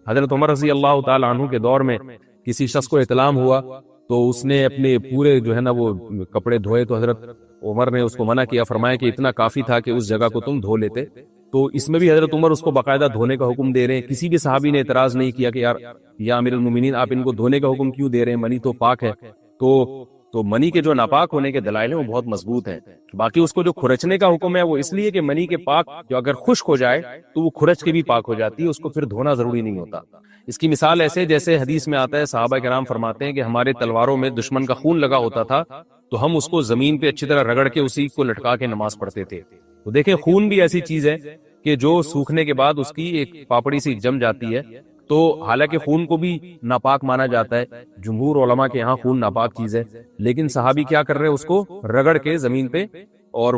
حضرت عمر رضی اللہ تعالی عنہ کے دور میں کسی شخص کو احتلام ہوا تو اس نے اپنے پورے جو ہے نا وہ کپڑے دھوئے، تو حضرت عمر نے اس کو منع کیا، فرمایا کہ اتنا کافی تھا کہ اس جگہ کو تم دھو لیتے۔ تو اس میں بھی حضرت عمر اس کو باقاعدہ دھونے کا حکم دے رہے ہیں۔ کسی بھی صحابی نے اعتراض نہیں کیا کہ یار یا امیر المومنین آپ ان کو دھونے کا حکم کیوں دے رہے ہیں، منی تو پاک ہے۔ تو منی کے جو ناپاک ہونے کے دلائل ہیں وہ بہت مضبوط ہیں۔ باقی اس کو جو کھرچنے کا حکم ہے وہ اس لیے کہ منی کے پاک جو اگر خشک ہو جائے تو وہ کھرچ کے بھی پاک ہو جاتی ہے، اس کو پھر دھونا ضروری نہیں ہوتا۔ اس کی مثال ایسے جیسے حدیث میں آتا ہے، صحابہ کرام فرماتے ہیں کہ ہمارے تلواروں میں دشمن کا خون لگا ہوتا تھا تو ہم اس کو زمین پہ اچھی طرح رگڑ کے اسی کو لٹکا کے نماز پڑھتے تھے۔ تو دیکھیں خون بھی ایسی چیز ہے کہ جو سوکھنے کے بعد اس کی ایک پاپڑی سی جم جاتی ہے، تو حالانکہ خون کو بھی ناپاک مانا جاتا ہے، جمہور علماء کے ہاں خون ناپاک چیز ہے، لیکن صحابی کیا کر رہے ہیں، اس کو رگڑ کے زمین پہ اور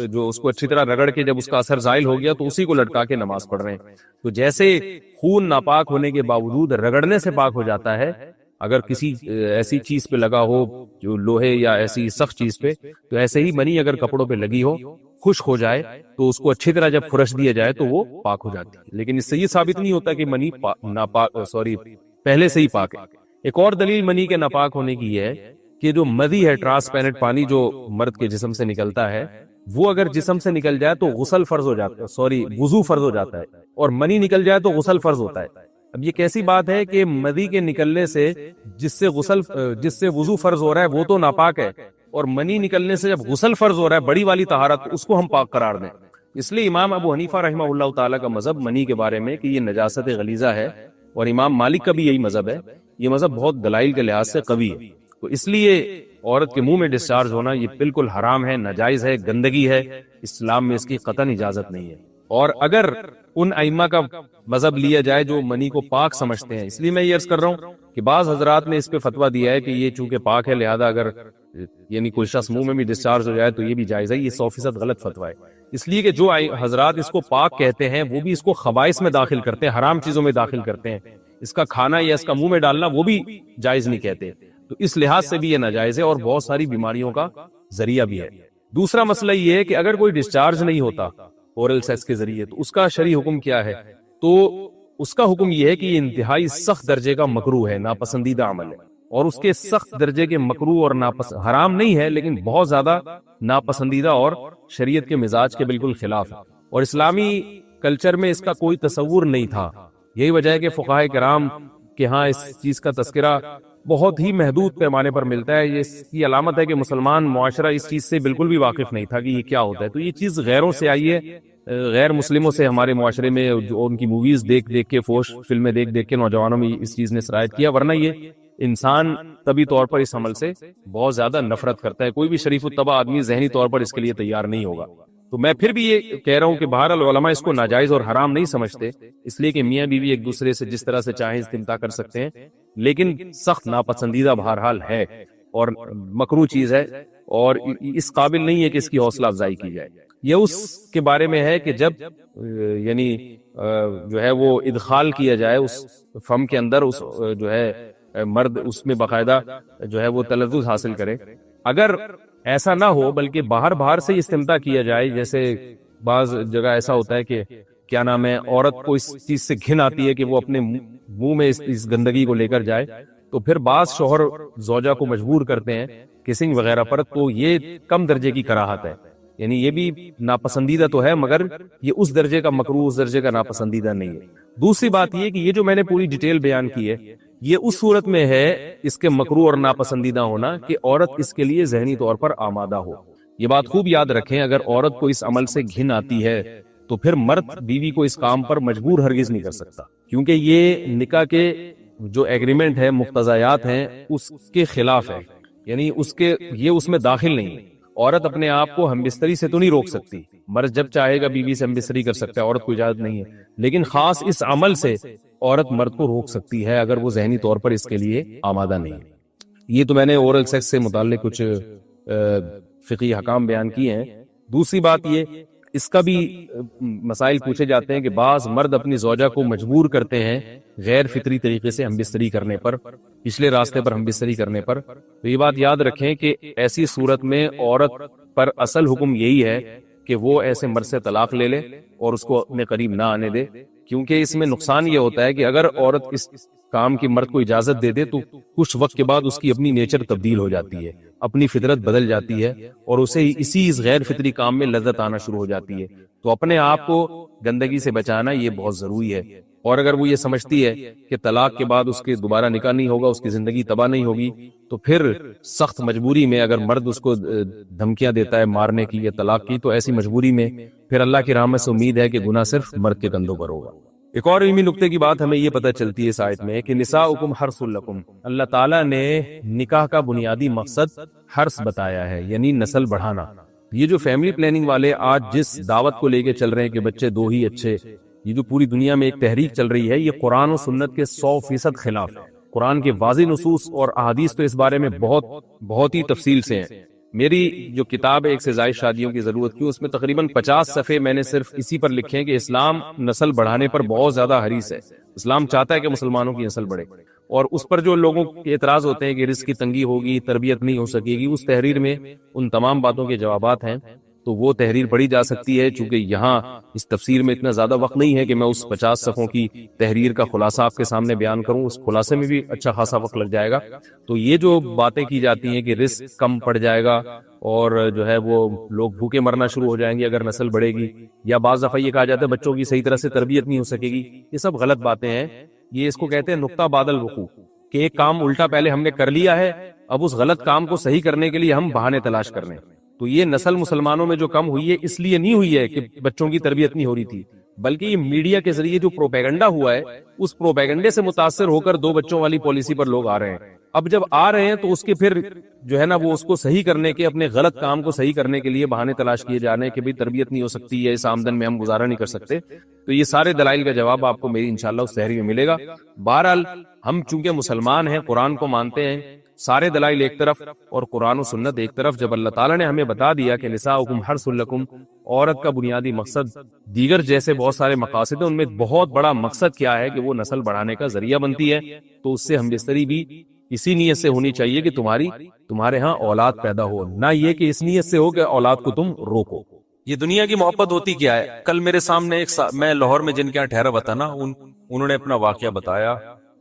جو اس کو اچھی طرح رگڑ کے جب اس کا اثر زائل ہو گیا تو اسی کو لٹکا کے نماز پڑھ رہے ہیں۔ تو جیسے خون ناپاک ہونے کے باوجود رگڑنے سے پاک ہو جاتا ہے، اگر کسی ایسی چیز پہ لگا ہو جو لوہے یا ایسی سخت چیز پہ، تو ایسے ہی منی اگر کپڑوں پہ لگی ہو، خشک ہو جائے تو اس کو اچھی طرح جب فرش دیا جائے تو وہ پاک ہو جاتی ہے۔ لیکن اس سے یہ ثابت نہیں ہوتا کہ منی پہلے سے ہی پاک ہے۔ ایک اور دلیل منی کے ناپاک ہونے کی ہے کہ جو مدی ہے، ٹرانسپیرنٹ پانی جو مرد کے جسم سے نکلتا ہے، وہ اگر جسم سے نکل جائے تو غسل فرض ہو جاتا ہے، وضو فرض ہو جاتا ہے، اور منی نکل جائے تو غسل فرض ہوتا ہے۔ اب یہ کیسی بات ہے کہ مدی کے نکلنے سے جس سے وضو فرض ہو رہا ہے وہ تو ناپاک ہے، اور منی نکلنے سے جب غسل فرض ہو رہا ہے بڑی والی طہارت، اس کو ہم پاک قرار دیں۔ اس لیے امام ابو حنیفہ رحمہ اللہ تعالیٰ کا مذہب منی کے بارے میں کہ یہ نجاست غلیظہ ہے، اور امام مالک کا بھی یہی مذہب ہے۔ یہ مذہب بہت دلائل کے لحاظ سے قوی ہے، تو اس لیے عورت کے منہ میں ڈسچارج ہونا یہ بالکل حرام ہے، ناجائز ہے، گندگی ہے، اسلام میں اس کی قطعاً اجازت نہیں ہے۔ اور اگر ان ائمہ کا مذہب لیا جائے جو منی کو پاک سمجھتے ہیں، اس لیے میں یہ عرض کر رہا ہوں کہ بعض حضرات نے اس پہ فتویٰ دیا ہے کہ یہ چونکہ پاک ہے لہذا اگر یعنی کوئی شخص منہ میں بھی ڈسچارج ہو جائے تو یہ بھی جائز ہے۔ یہ 100% غلط فتویٰ ہے، اس لیے کہ جو حضرات اس کو پاک کہتے ہیں وہ بھی اس کو خبائث میں داخل کرتے ہیں، حرام چیزوں میں داخل کرتے ہیں۔ اس کا کھانا یا اس کا منہ میں ڈالنا وہ بھی جائز نہیں کہتے، تو اس لحاظ سے بھی یہ ناجائز ہے اور بہت ساری بیماریوں کا ذریعہ بھی ہے۔ دوسرا مسئلہ یہ ہے کہ اگر کوئی ڈسچارج نہیں ہوتا اورل سیکس کے ذریعے تو اس کا شرعی حکم کیا ہے؟ تو اس کا حکم یہ ہے کہ یہ انتہائی سخت درجے کا مکروہ ہے، ناپسندیدہ عمل ہے، اور اس کے سخت درجے کے مکروہ اور حرام نہیں ہے لیکن بہت زیادہ ناپسندیدہ اور شریعت کے مزاج کے بالکل خلاف ہے، اور اسلامی کلچر میں اس کا کوئی تصور نہیں تھا۔ یہی وجہ ہے کہ فقہائے کرام کے ہاں اس چیز کا تذکرہ بہت ہی محدود پیمانے پر ملتا ہے۔ یہ اس کی علامت ہے کہ مسلمان معاشرہ اس چیز سے بالکل بھی واقف نہیں تھا کہ یہ کیا ہوتا ہے۔ تو یہ چیز غیروں سے آئی ہے، غیر مسلموں سے ہمارے معاشرے میں جو ان کی موویز دیکھ دیکھ کے، فوش فلمیں دیکھ دیکھ کے نوجوانوں میں اس چیز نے سرایت کیا، ورنہ یہ انسان طبی طور پر اس عمل سے بہت زیادہ نفرت کرتا ہے۔ کوئی بھی شریف الطبع آدمی ذہنی طور پر اس کے لیے تیار نہیں ہوگا۔ تو میں پھر بھی یہ کہہ رہا ہوں کہ بہرحال علماء اس کو ناجائز اور حرام نہیں سمجھتے، اس لیے کہ میاں بیوی ایک دوسرے سے جس طرح سے چاہیں استمتاع کر سکتے ہیں، لیکن سخت ناپسندیدہ بہرحال ہے اور مکروہ چیز ہے، اور اس قابل نہیں ہے کہ اس کی حوصلہ افزائی کی جائے۔ یہ اس کے بارے میں ہے کہ جب یعنی جو ہے وہ ادخال کیا جائے اس فم کے اندر، اس جو ہے مرد اس میں باقاعدہ جو ہے وہ تلذذ حاصل کرے۔ اگر ایسا نہ ہو بلکہ باہر سے استمتاع کیا جائے، جیسے بعض جگہ ایسا ہوتا ہے کہ کیا نام ہے، عورت کو اس چیز سے گھن آتی ہے کہ وہ اپنے منہ میں اس گندگی کو لے کر جائے، تو پھر بعض شوہر زوجہ کو مجبور کرتے ہیں کسنگ وغیرہ پر، تو یہ کم درجے کی کراہت ہے، یعنی یہ بھی ناپسندیدہ تو ہے مگر یہ اس درجے کا مکروہ، اس درجے کا ناپسندیدہ نہیں ہے۔ دوسری بات یہ کہ یہ جو میں نے پوری ڈیٹیل بیان کی ہے، یہ اس صورت میں ہے اس کے مکروہ اور ناپسندیدہ ہونا کہ عورت اس کے لیے ذہنی طور پر آمادہ ہو۔ یہ بات خوب یاد رکھیں، اگر عورت کو اس عمل سے گھن آتی ہے تو پھر مرد بیوی کو اس کام پر مجبور ہرگز نہیں کر سکتا، کیونکہ یہ نکاح کے جو ایگریمنٹ ہے، مقتضیات ہیں، اس کے خلاف ہے، یعنی یہ اس میں داخل نہیں ہے۔ عورت اپنے آپ کو ہم بستری سے تو نہیں روک سکتی، مرد جب چاہے گا بیوی سے ہم بستری کر سکتا ہے، عورت کو اجازت نہیں ہے، لیکن خاص اس عمل سے عورت مرد کو روک سکتی ہے اگر وہ ذہنی طور پر اس کے لیے آمادہ نہیں ہے۔ یہ تو میں نے اورل سیکس سے متعلق کچھ فقہی احکام بیان کیے ہیں۔ دوسری بات یہ، اس کا بھی مسائل پوچھے جاتے ہیں کہ بعض مرد اپنی زوجہ کو مجبور کرتے ہیں غیر فطری طریقے سے ہم بستری کرنے پر، پچھلے راستے پر ہم بستری کرنے پر، تو یہ بات یاد رکھیں کہ ایسی صورت میں عورت پر اصل حکم یہی ہے کہ وہ ایسے مرد سے طلاق لے لے اور اس کو اپنے قریب نہ آنے دے، کیونکہ اس میں نقصان یہ ہوتا ہے کہ اگر عورت اس کام کی مرد کو اجازت دے دے تو کچھ وقت کے بعد اس کی اپنی نیچر تبدیل ہو جاتی ہے، اپنی فطرت بدل جاتی ہے اور اسے اسی اس غیر فطری کام میں لذت آنا شروع ہو جاتی ہے. تو اپنے آپ کو گندگی سے بچانا یہ بہت ضروری ہے. اور اگر وہ یہ سمجھتی ہے کہ طلاق کے بعد اس کے دوبارہ نکاح نہیں ہوگا، اس کی زندگی تباہ نہیں ہوگی، تو پھر سخت مجبوری میں اگر مرد اس کو دھمکیاں دیتا ہے مارنے کی یا طلاق کی، تو ایسی مجبوری میں پھر اللہ کی رحمت سے امید ہے کہ گناہ صرف مرد کے کندھوں پر ہوگا. ایک اور علمی نقطے کی بات ہمیں یہ پتہ چلتی ہے اس آیت میں کہ نساؤکم حرث لکم، اللہ تعالیٰ نے نکاح کا بنیادی مقصد حرث بتایا ہے، یعنی نسل بڑھانا. یہ جو فیملی پلاننگ والے آج جس دعوت کو لے کے چل رہے ہیں کہ بچے دو ہی اچھے، یہ جو پوری دنیا میں ایک تحریک چل رہی ہے، یہ قرآن و سنت کے 100% خلاف ہے. قرآن کے واضح نصوص اور احادیث تو اس بارے میں بہت ہی تفصیل سے ہیں. میری جو کتاب ہے ایک سے زائد شادیوں کی ضرورت کیوں، اس میں تقریباً 50 صفحے میں نے صرف اسی پر لکھے ہیں کہ اسلام نسل بڑھانے پر بہت زیادہ حریص ہے. اسلام چاہتا ہے کہ مسلمانوں کی نسل بڑھے، اور اس پر جو لوگوں کے اعتراض ہوتے ہیں کہ رزق کی تنگی ہوگی، تربیت نہیں ہو سکے گی، اس تحریر میں ان تمام باتوں کے جوابات ہیں. تو وہ تحریر پڑھی جا سکتی ہے. چونکہ یہاں اس تفسیر میں اتنا زیادہ وقت نہیں ہے کہ میں اس 50 صفحوں کی تحریر کا خلاصہ آپ کے سامنے بیان کروں، اس خلاصے میں بھی اچھا خاصا وقت لگ جائے گا. تو یہ جو باتیں کی جاتی ہیں کہ رزق کم پڑ جائے گا اور جو ہے وہ لوگ بھوکے مرنا شروع ہو جائیں گے اگر نسل بڑھے گی، یا بعض دفعہ یہ کہا جاتا ہے بچوں کی صحیح طرح سے تربیت نہیں ہو سکے گی، یہ سب غلط باتیں ہیں. یہ اس کو کہتے ہیں نقطہ بعد الوقوع، کہ ایک کام الٹا پہلے ہم نے کر لیا ہے، اب اس غلط کام کو صحیح کرنے کے لیے ہم بہانے تلاش کر رہے ہیں. تو یہ نسل مسلمانوں میں جو کم ہوئی ہے اس لیے نہیں ہوئی ہے کہ بچوں کی تربیت نہیں ہو رہی تھی، بلکہ یہ میڈیا کے ذریعے جو پروپیگنڈا ہوا ہے، اس پروپیگنڈے سے متاثر ہو کر 2 بچوں والی پالیسی پر لوگ آ رہے ہیں. اب جب آ رہے ہیں تو اس کے پھر جو ہے نا وہ اس کو صحیح کرنے کے، اپنے غلط کام کو صحیح کرنے کے لیے بہانے تلاش کیے جا رہے ہیں کہ بھئی تربیت نہیں ہو سکتی ہے، اس آمدن میں ہم گزارا نہیں کر سکتے. تو یہ سارے دلائل کا جواب آپ کو میری انشاءاللہ اس تحریر میں ملے گا. بہرحال ہم چونکہ مسلمان ہیں، قرآن کو مانتے ہیں، سارے دلائل ایک طرف اور قرآن و سنت ایک طرف. جب اللہ تعالیٰ نے ہمیں بتا دیا کہ نساؤکم حرث لکم، عورت کا بنیادی مقصد دیگر جیسے بہت سارے مقاصد ہیں، ان میں بہت بڑا مقصد کیا ہے کہ وہ نسل بڑھانے کا ذریعہ بنتی ہے. تو اس سے ہم بستری بھی اسی نیت سے ہونی چاہیے کہ تمہارے ہاں اولاد پیدا ہو، نہ یہ کہ اس نیت سے ہو کہ اولاد کو تم روکو. یہ دنیا کی محبت ہوتی کیا ہے؟ کل میرے سامنے میں لاہور میں جن کے یہاں ٹھہرا ہوا تھا نا، انہوں نے اپنا واقعہ بتایا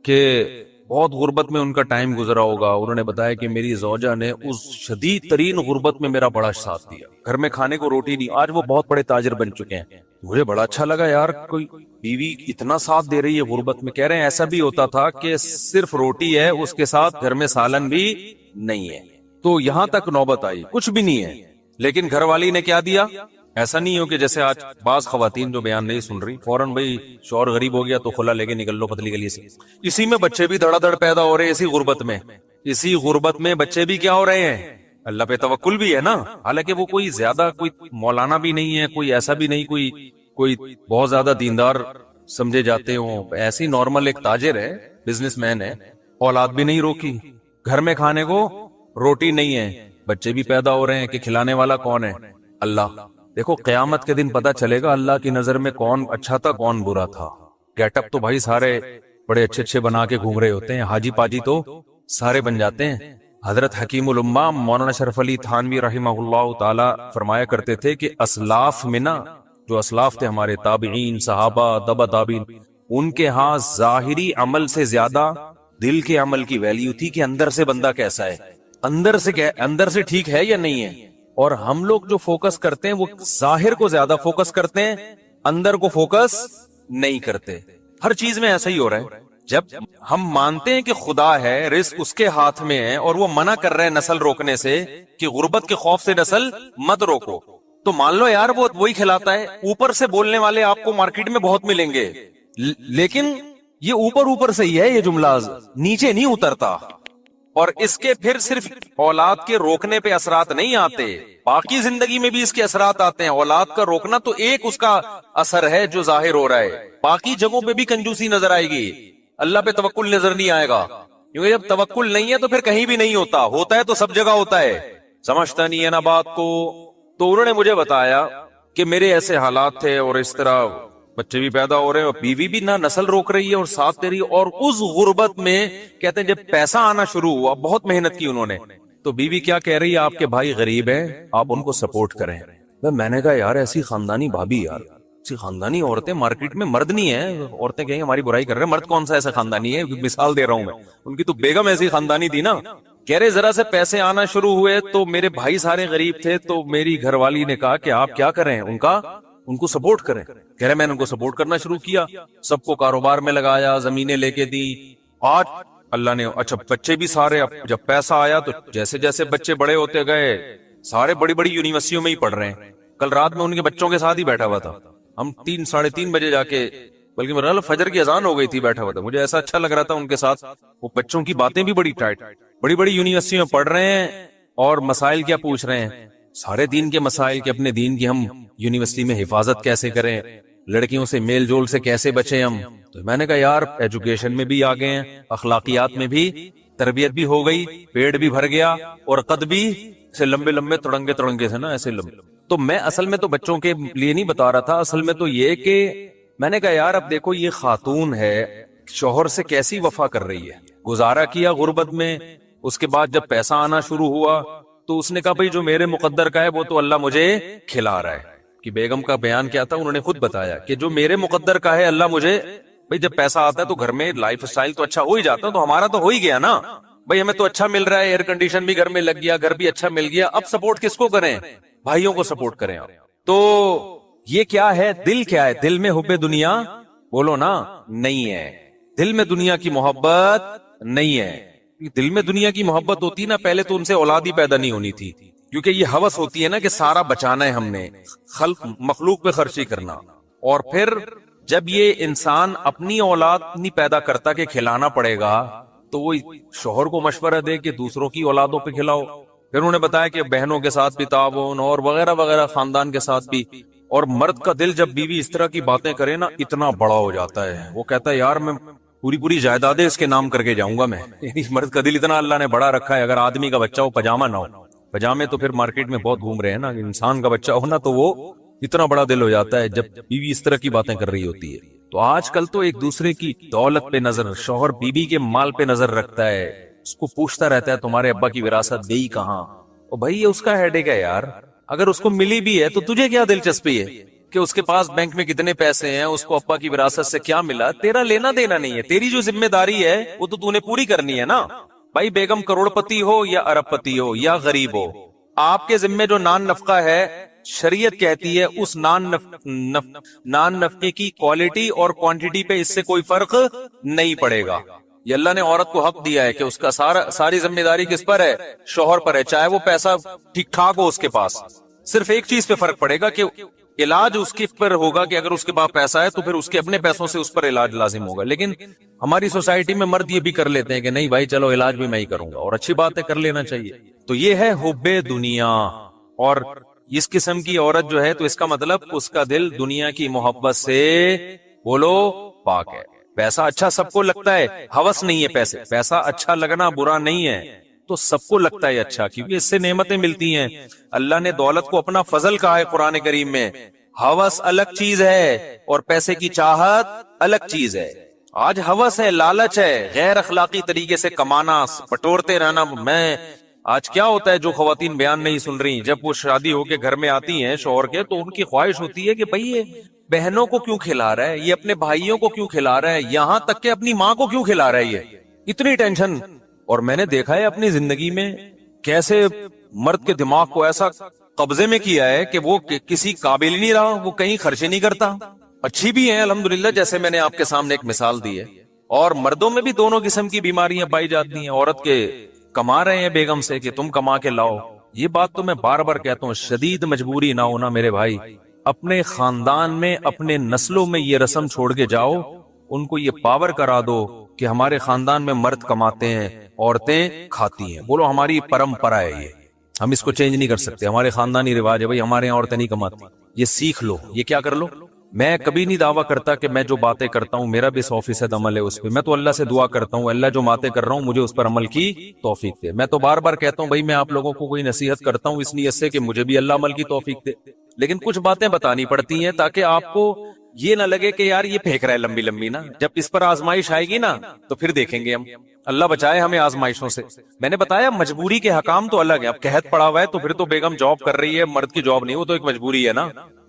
کہ بہت غربت میں ان کا ٹائم گزرا ہوگا. انہوں نے بتایا کہ میری زوجہ نے اس شدید ترین غربت میں میرا بڑا ساتھ دیا، گھر میں کھانے کو روٹی نہیں. آج وہ بہت بڑے تاجر بن چکے ہیں. مجھے بڑا اچھا لگا یار، کوئی بیوی اتنا ساتھ دے رہی ہے غربت میں. کہہ رہے ہیں ایسا بھی ہوتا تھا کہ صرف روٹی ہے، اس کے ساتھ گھر میں سالن بھی نہیں ہے. تو یہاں تک نوبت آئی، کچھ بھی نہیں ہے، لیکن گھر والی نے کیا دیا. ایسا نہیں ہو کہ جیسے آج بعض خواتین جو بیان نہیں سن رہی، فوراً بھائی شوہر غریب ہو گیا تو خلا لے کے نکل لو پتلی گلی سے. اسی میں بچے بھی دھڑا دھڑ پیدا ہو رہے ہیں، اسی غربت میں بچے بھی کیا ہو رہے ہیں. اللہ پہ توکل بھی ہے نا، حالانکہ وہ کوئی زیادہ کوئی مولانا بھی نہیں ہے، کوئی ایسا بھی نہیں کوئی بہت زیادہ دیندار سمجھے جاتے ہوں. ایسی نارمل ایک تاجر ہے، بزنس مین ہے، اولاد بھی نہیں روکی، گھر میں کھانے کو روٹی نہیں ہے، بچے بھی پیدا ہو رہے ہیں. کہ کھلانے والا کون ہے؟ اللہ. دیکھو قیامت کے دن پتا چلے گا اللہ کی نظر میں کون اچھا تھا کون برا تھا. گیٹ اپ تو بھائی سارے بڑے اچھے بنا کے گھوم رہے ہوتے ہیں، حاجی پاجی تو سارے بن جاتے ہیں. حضرت حکیم الامہ مولانا شرف علی تھانوی رحمہ اللہ تعالی فرمایا کرتے تھے کہ اسلاف میں نا، جو اسلاف تھے ہمارے تابعین، صحابہ، تبع تابعین، ان کے ہاں ظاہری عمل سے زیادہ دل کے عمل کی ویلیو تھی کہ اندر سے بندہ کیسا ہے، اندر سے ٹھیک ہے یا نہیں ہے. اور ہم لوگ جو فوکس کرتے ہیں وہ ظاہر کو زیادہ فوکس کرتے ہیں، اندر کو فوکس نہیں کرتے. ہر چیز میں ایسا ہی ہو رہا ہے. جب ہم مانتے ہیں کہ خدا ہے، رزق اس کے ہاتھ میں ہے، اور وہ منع کر رہے ہیں نسل روکنے سے کہ غربت کے خوف سے نسل مت روکو، تو مان لو یار وہ وہی کھلاتا ہے. اوپر سے بولنے والے آپ کو مارکیٹ میں بہت ملیں گے، لیکن یہ اوپر سے ہی ہے، یہ جملہ نیچے نہیں اترتا. اور اس کے پھر صرف اولاد کے روکنے پہ اثرات نہیں آتے، باقی زندگی میں بھی اس کے اثرات آتے ہیں. اولاد کا روکنا تو ایک اس کا اثر ہے جو ظاہر ہو رہا ہے، باقی جگہوں پہ بھی کنجوسی نظر آئے گی، اللہ پہ توکل نظر نہیں آئے گا. کیونکہ جب توکل نہیں ہے تو پھر کہیں بھی نہیں ہوتا ہے تو سب جگہ ہوتا ہے. سمجھتا نہیں ہے نا بات کو. تو انہوں نے مجھے بتایا کہ میرے ایسے حالات تھے اور اس طرح بچے بھی پیدا ہو رہے ہیں اور بیوی بھی نہ نسل روک رہی ہے اور ساتھ دے رہی ہے. اور اس غربت میں کہتے ہیں جب پیسہ آنا شروع ہوا، بہت محنت کی انہوں نے، تو بیوی کیا کہہ رہی ہے، آپ کے بھائی غریب ہیں، آپ ان کو سپورٹ کریں. میں نے کہا یار ایسی خاندانی بھابی یار خاندانی عورتیں مارکیٹ میں مرد نہیں ہیں، عورتیں کہیں ہماری برائی کر رہے ہیں، مرد کون سا ایسا خاندانی ہے؟ مثال دے رہا ہوں میں، ان کی تو بیگم ایسی خاندانی تھی نا. کہہ رہے ذرا سے پیسے آنا شروع ہوئے تو میرے بھائی سارے غریب تھے، تو میری گھر والی نے کہا کہ آپ کیا کریں، ان کو سپورٹ کریں. کہہ رہے میں نے ان کو سپورٹ کرنا شروع کیا، سب کو کاروبار میں لگایا، زمینیں لے کے دی. آج اللہ نے اچھا بچے بھی سارے، اب جب پیسہ آیا تو جیسے جیسے بچے بڑے ہوتے گئے سارے بڑی بڑی یونیورسٹیوں میں ہی پڑھ رہے ہیں. کل رات میں ان کے بچوں کے ساتھ ہی بیٹھا ہوا تھا، ہم 3 3:30 بجے جا کے، بلکہ میرا فجر کی اذان ہو گئی تھی، بیٹھا ہوا تھا. مجھے ایسا اچھا لگ رہا تھا ان کے ساتھ. وہ بچوں کی باتیں بھی بڑی ٹائٹ، بڑی بڑی یونیورسٹی میں پڑھ رہے ہیں اور مسائل کیا پوچھ رہے ہیں؟ سارے دین کے مسائل، کہ اپنے دین کی ہم یونیورسٹی میں حفاظت کیسے کریں، لڑکیوں سے میل جول سے کیسے بچیں ہم. تو میں نے کہا یار ایجوکیشن میں بھی آگے ہیں، اخلاقیات میں بھی تربیت بھی ہو گئی، پیڑ بھی بھر گیا، اور قد بھی سے لمبے لمبے تڑنگے سے نا ایسے لمبے. تو میں اصل میں تو بچوں کے لیے نہیں بتا رہا تھا، اصل میں تو یہ کہ میں نے کہا یار اب دیکھو یہ خاتون ہے، شوہر سے کیسی وفا کر رہی ہے. گزارا کیا غربت میں، اس کے بعد جب پیسہ آنا شروع ہوا تو اس نے کہا بھئی جو میرے مقدر کا ہے وہ تو اللہ مجھے کھلا رہا ہے. کہ بیگم کا بیان کیا تھا، انہوں نے خود بتایا کہ جو میرے مقدر کا ہے اللہ مجھے، بھئی جب پیسہ آتا ہے تو گھر میں لائف سٹائل تو اچھا ہو ہی جاتا ہے، تو ہمارا تو ہو ہی گیا نا بھئی، ہمیں تو اچھا مل رہا ہے، ایئر کنڈیشن بھی گھر میں لگ گیا، گھر بھی اچھا مل گیا. اب سپورٹ کس کو کریں؟ بھائیوں کو سپورٹ کریں. تو یہ کیا ہے؟ دل کیا ہے؟ دل میں حب دنیا بولو نا نہیں ہے، دل میں دنیا کی محبت نہیں ہے. دل میں دنیا کی محبت ہوتی نا پہلے تو ان سے اولاد ہی پیدا نہیں ہونی تھی، کیونکہ یہ ہوس ہوتی ہے نا کہ سارا بچانا ہے ہم نے، مخلوق پہ خرچی کرنا. اور پھر جب یہ انسان اپنی اولاد نہیں پیدا کرتا کہ کھلانا پڑے گا، تو وہ شوہر کو مشورہ دے کہ دوسروں کی اولادوں پہ کھلاؤ. پھر انہوں نے بتایا کہ بہنوں کے ساتھ بھی تعاون اور وغیرہ وغیرہ، خاندان کے ساتھ بھی. اور مرد کا دل جب بیوی اس طرح کی باتیں کرے نا اتنا بڑا ہو جاتا ہے، وہ کہتا ہے یار میں پوری جائیدادیں اس کے نام کر کے جاؤں گا میں. یعنی مرد کا دل اتنا اللہ نے بڑا رکھا ہے. اگر آدمی کا بچہ ہو پجامہ نہ ہو، پجامے تو پھر مارکیٹ میں بہت گھوم رہے ہیں نا، انسان کا بچہ ہو نا تو وہ اتنا بڑا دل ہو جاتا ہے جب بیوی اس طرح کی باتیں کر رہی ہوتی ہے. تو آج کل تو ایک دوسرے کی دولت پہ نظر، شوہر بیوی کے مال پہ نظر رکھتا ہے، اس کو پوچھتا رہتا ہے تمہارے ابا کی وراثت گئی کہاں. اور بھائی یہ اس کا ہیڈیک ہے یار، اگر اس کو ملی بھی ہے تو تجھے کیا دلچسپی ہے کہ اس کے پاس بینک میں کتنے پیسے ہیں، اس کو ابا کی وراثت سے کیا ملا؟ تیرا لینا دینا نہیں ہے. تیری جو ذمہ داری ہے وہ تو نے پوری کرنی ہے نا. بھائی بیگم کروڑ پتی ہو یا ارب پتی ہو یا غریب ہو، آپ کے ذمہ جو نان نفقہ ہے، شریعت کہتی ہے اس نان نفقے کی کوالٹی اور کوانٹٹی پہ اس سے کوئی فرق نہیں پڑے گا. یہ اللہ نے عورت کو حق دیا ہے کہ اس کا ساری ذمہ داری کس پر ہے؟ شوہر پر ہے. چاہے وہ پیسہ ٹھیک ٹھاک ہو اس کے پاس، صرف ایک چیز پہ فرق پڑے گا کہ علاج اس کے پر ہوگا، کہ اگر اس کے پاس پیسہ ہے تو پھر اس کے اپنے پیسوں سے اس پر علاج لازم ہوگا. لیکن ہماری سوسائٹی میں مرد یہ بھی کر لیتے ہیں کہ نہیں بھائی چلو علاج بھی میں ہی کروں گا، اور اچھی بات ہے، کر لینا چاہیے. تو یہ ہے حب دنیا. اور اس قسم کی عورت جو ہے تو اس کا مطلب اس کا دل دنیا کی محبت سے بولو پاک ہے. پیسہ اچھا سب کو لگتا ہے، ہوس نہیں ہے پیسہ اچھا لگنا برا نہیں ہے، تو سب کو لگتا ہے اچھا، کیونکہ اس سے نعمتیں ملتی ہیں. اللہ نے دولت کو اپنا فضل کہا ہے قرآن کریم میں. ہوس الگ چیز ہے اور پیسے کی چاہت الگ چیز ہے. آج ہوس ہے، لالچ ہے، غیر اخلاقی طریقے سے کمانا، پٹورتے رہنا. میں آج کیا ہوتا ہے جو خواتین بیان نہیں سن رہی، جب وہ شادی ہو کے گھر میں آتی ہیں شوہر کے، تو ان کی خواہش ہوتی ہے کہ بھئی یہ بہنوں کو کیوں کھلا رہا ہے، یہ اپنے بھائیوں کو کیوں کھلا رہا ہے، یہاں تک کہ اپنی ماں کو کیوں کھلا رہا ہے، یہ اتنی ٹینشن. اور میں نے دیکھا ہے اپنی زندگی میں کیسے مرد کے دماغ کو ایسا قبضے میں کیا ہے کہ وہ کسی قابل نہیں رہا، وہ کہیں خرچے نہیں کرتا. اچھی بھی ہیں الحمدللہ، جیسے میں نے آپ کے سامنے ایک مثال دی ہے. اور مردوں میں بھی دونوں قسم کی بیماریاں پائی جاتی ہیں. عورت کے کما رہے ہیں بیگم سے کہ تم کما کے لاؤ. یہ بات تو میں بار بار کہتا ہوں، شدید مجبوری نہ ہونا میرے بھائی. اپنے خاندان میں اپنے نسلوں میں یہ رسم چھوڑ کے جاؤ، ان کو یہ پاور کرا دو کہ ہمارے خاندان میں مرد کماتے ہیں، عورتیں کھاتی ہیں. بولو ہماری پرمپرا ہے یہ، ہم اس کو چینج نہیں کر سکتے. ہمارے خاندانی رواج ہے بھائی، ہمارے یہاں عورتیں نہیں کماتی. یہ سیکھ لو، یہ کیا کر لو. میں کبھی نہیں دعویٰ کرتا کہ میں جو باتیں کرتا ہوں میرا بھی 100% عمل ہے اس پہ. میں تو اللہ سے دعا کرتا ہوں اللہ جو باتیں کر رہا ہوں مجھے اس پر عمل کی توفیق دے. میں تو بار بار کہتا ہوں بھائی میں آپ لوگوں کو کوئی نصیحت کرتا ہوں اس نیت سے کہ مجھے بھی اللہ عمل کی توفیق دے. لیکن کچھ باتیں بتانی پڑتی ہیں تاکہ آپ کو یہ نہ لگے کہ یار یہ پھینک رہا ہے لمبی لمبی نا. جب اس پر آزمائش آئے گی نا تو پھر دیکھیں گے ہم. اللہ بچائے ہمیں آزمائشوں سے. میں نے بتایا مجبوری کے حکام تو الگ ہے. اب قحط پڑا ہوا ہے تو پھر تو بیگم جاب کر رہی ہے، مرد کی جاب نہیں، وہ تو ایک مجبوری ہے نا.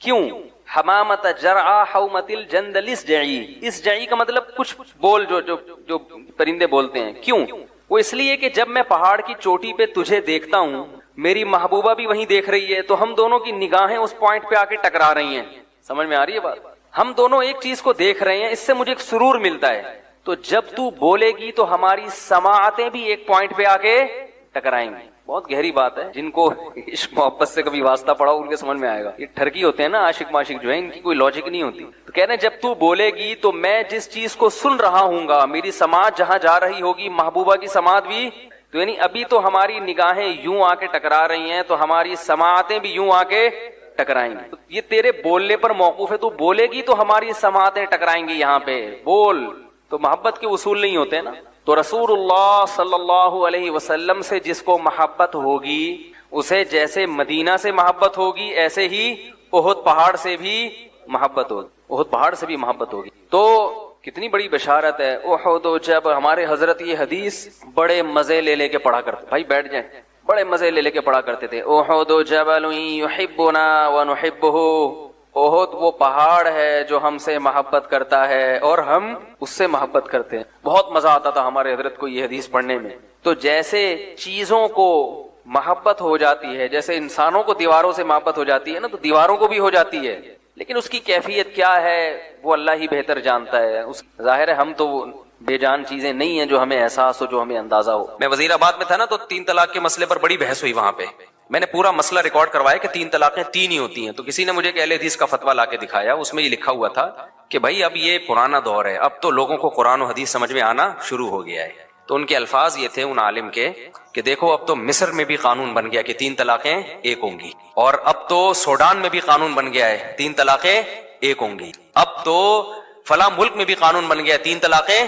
کیوں؟ حمامت جرعا حومتل جندل اسجعی کا مطلب کچھ بول جو پرندے بولتے ہیں. کیوں؟ وہ اس لیے کہ جب میں پہاڑ کی چوٹی پہ تجھے دیکھتا ہوں، میری محبوبہ بھی وہیں دیکھ رہی ہے، تو ہم دونوں کی نگاہیں اس پوائنٹ پہ آ کے ٹکرا رہی ہیں. سمجھ میں آ رہی ہے بات؟ ہم دونوں ایک چیز کو دیکھ رہے ہیں، اس سے مجھے ایک سرور ملتا ہے. تو جب تو بولے گی تو ہماری سماعتیں بھی ایک پوائنٹ پہ آ کے ٹکرائیں گی. بہت گہری بات ہے. جن کو عشق محبت سے کبھی واسطہ پڑا ان کے سمجھ میں آئے گا. یہ ٹھرکی ہوتے ہیں نا عاشق معاشق جو ہیں، ان کی کوئی لاجک نہیں ہوتی. تو کہہ رہے ہیں جب تو بولے گی تو میں جس چیز کو سن رہا ہوں گا، میری سماعت جہاں جا رہی ہوگی، محبوبہ کی سماعت بھی، تو یعنی ابھی تو ہماری نگاہیں یوں آ کے ٹکرا رہی ہیں، تو ہماری سماعتیں بھی یوں آ کے ٹکرائیں گی. یہ تیرے بولنے پر موقوف ہے. تو بولے گی تو ہماری سماعتیں ٹکرائیں گی. یہاں پہ بول. تو محبت کے اصول نہیں ہوتے نا. تو رسول اللہ صلی اللہ علیہ وسلم سے جس کو محبت ہوگی، اسے جیسے مدینہ سے محبت ہوگی، ایسے ہی احد پہاڑ سے بھی محبت ہوگی. احد پہاڑ سے بھی محبت ہوگی. تو کتنی بڑی بشارت ہے. احد جب ہمارے حضرت یہ حدیث بڑے مزے لے لے کے پڑھا کرتے، بھائی بیٹھ جائیں، بڑے مزے لے لے کے پڑھا کرتے تھے. احد جبل یحبنا ونحبہ، احد وہ پہاڑ ہے جو ہم سے محبت کرتا ہے اور ہم اس سے محبت کرتے ہیں. بہت مزہ آتا تھا ہمارے حضرت کو یہ حدیث پڑھنے میں. تو جیسے چیزوں کو محبت ہو جاتی ہے، جیسے انسانوں کو دیواروں سے محبت ہو جاتی ہے نا، تو دیواروں کو بھی ہو جاتی ہے، لیکن اس کی کیفیت کیا ہے وہ اللہ ہی بہتر جانتا ہے. ظاہر ہے ہم تو بے جان چیزیں نہیں ہیں جو ہمیں احساس ہو، جو ہمیں اندازہ ہو. میں وزیر آباد میں تھا نا، تو 3 طلاق کے مسئلے پر بڑی بحث ہوئی وہاں پہ. میں نے پورا مسئلہ ریکارڈ کروایا کہ 3 طلاقیں 3 ہی ہوتی ہیں. تو کسی نے مجھے کہ اہل حدیث کا فتویٰ لا کے دکھایا، اس میں یہ لکھا ہوا تھا کہ بھائی اب یہ پرانا دور ہے، اب تو لوگوں کو قرآن و حدیث سمجھ میں آنا شروع ہو گیا ہے. تو ان کے الفاظ یہ تھے ان عالم کے کہ دیکھو اب تو مصر میں بھی قانون بن گیا کہ 3 طلاقیں 1 ہوں گی، اور اب تو سوڈان میں بھی قانون بن گیا ہے 3 طلاقیں 1 ہوں گی، اب تو فلاں ملک میں بھی قانون بن گیا ہے 3 طلاقیں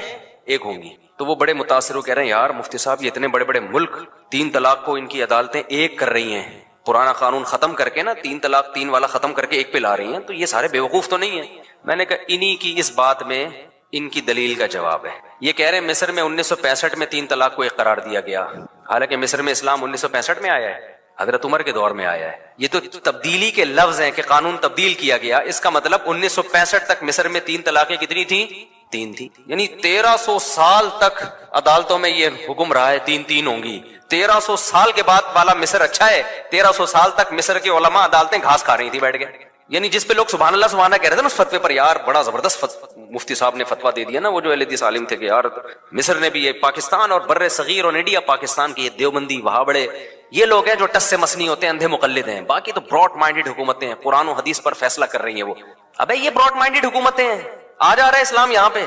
1 ہوں گی. تو وہ بڑے متاثر ہو کہہ رہے ہیں یار مفتی صاحب، یہ اتنے بڑے بڑے ملک 3 طلاق کو ان کی عدالتیں 1 کر رہی ہیں، پرانا قانون ختم کر کے نا 3 طلاق 3 والا ختم کر کے 1 پہ لا رہی ہیں، تو یہ سارے بیوقوف تو نہیں ہیں. میں نے کہا انہی کی اس بات میں ان کی دلیل کا جواب ہے. یہ کہہ رہے ہیں مصر میں 1965 میں 3 طلاق کو 1 قرار دیا گیا، حالانکہ مصر میں اسلام 1965 میں آیا ہے، حضرت عمر کے دور میں آیا ہے. یہ تو تبدیلی کے لفظ ہیں کہ قانون تبدیل کیا گیا. اس کا مطلب 1965 تک مصر میں 3 طلاقیں کتنی تھیں؟ 3 تھی. یعنی 1300 سال تک عدالتوں میں یہ حکم رہا ہے 3 ہوں گی. 1300 سال کے بعد والا مصر اچھا ہے. 1300 سال تک مصر کے علماء عدالتیں گھاس کھا رہی تھی بیٹھ گئے. یعنی جس پہ لوگ سبحان اللہ سبحان اللہ کہہ رہے تھے نا اس فتوے پر، یار بڑا زبردست مفتی صاحب نے فتویٰ دے دیا نا، وہ جو اہل حدیث عالم تھے کہ یار مصر نے بھی، یہ پاکستان اور بر صغیر اور انڈیا پاکستان کے یہ دیوبندی وہاں بڑے یہ لوگ ہیں جو ٹس سے مسنی ہوتے ہیں، اندھے مقلد ہیں. باقی تو براڈ مائنڈڈ حکومتیں ہیں، قرآن و حدیث پر فیصلہ کر رہی ہیں. وہ ابے یہ براڈ مائنڈڈ حکومتیں ہیں. آج آ رہا ہے اسلام یہاں پہ.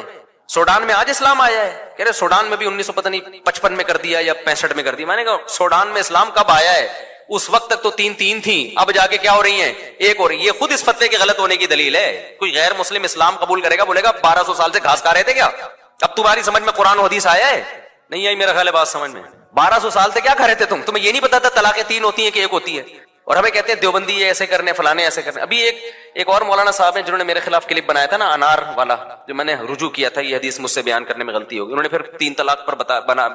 سوڈان میں آج اسلام آیا ہے. کہہ رہے سوڈان میں بھی 1955 میں کر دیا یا 65 میں کر دیا. میں نے کہا سوڈان میں اسلام کب آیا ہے؟ اس وقت تک تو 3 تھی، اب جا کے کیا ہو رہی ہیں؟ 1 ہو رہی. یہ خود اس فتوے کے غلط ہونے کی دلیل ہے. کوئی غیر مسلم اسلام قبول کرے گا، بولے گا 1200 سال سے گھاس کھا رہے تھے کیا؟ اب تمہاری سمجھ میں قرآن و حدیث آیا ہے؟ نہیں آئی میرا خیال ہے بات سمجھ میں. 1200 سال سے کیا کھا رہے تھے تمہیں یہ نہیں پتا تھا طلاقیں 3 ہوتی ہیں کہ 1 ہوتی ہے؟ اور ہمیں کہتے ہیں دیوبندی یہ ایسے کرنے، فلانے ایسے کرنے. ابھی ایک اور مولانا صاحب ہیں جنہوں نے میرے خلاف کلپ بنایا تھا نا، انار والا، جو میں نے رجوع کیا تھا یہ حدیث مجھ سے بیان کرنے میں غلطی ہوگی. انہوں نے پھر 3 طلاق پر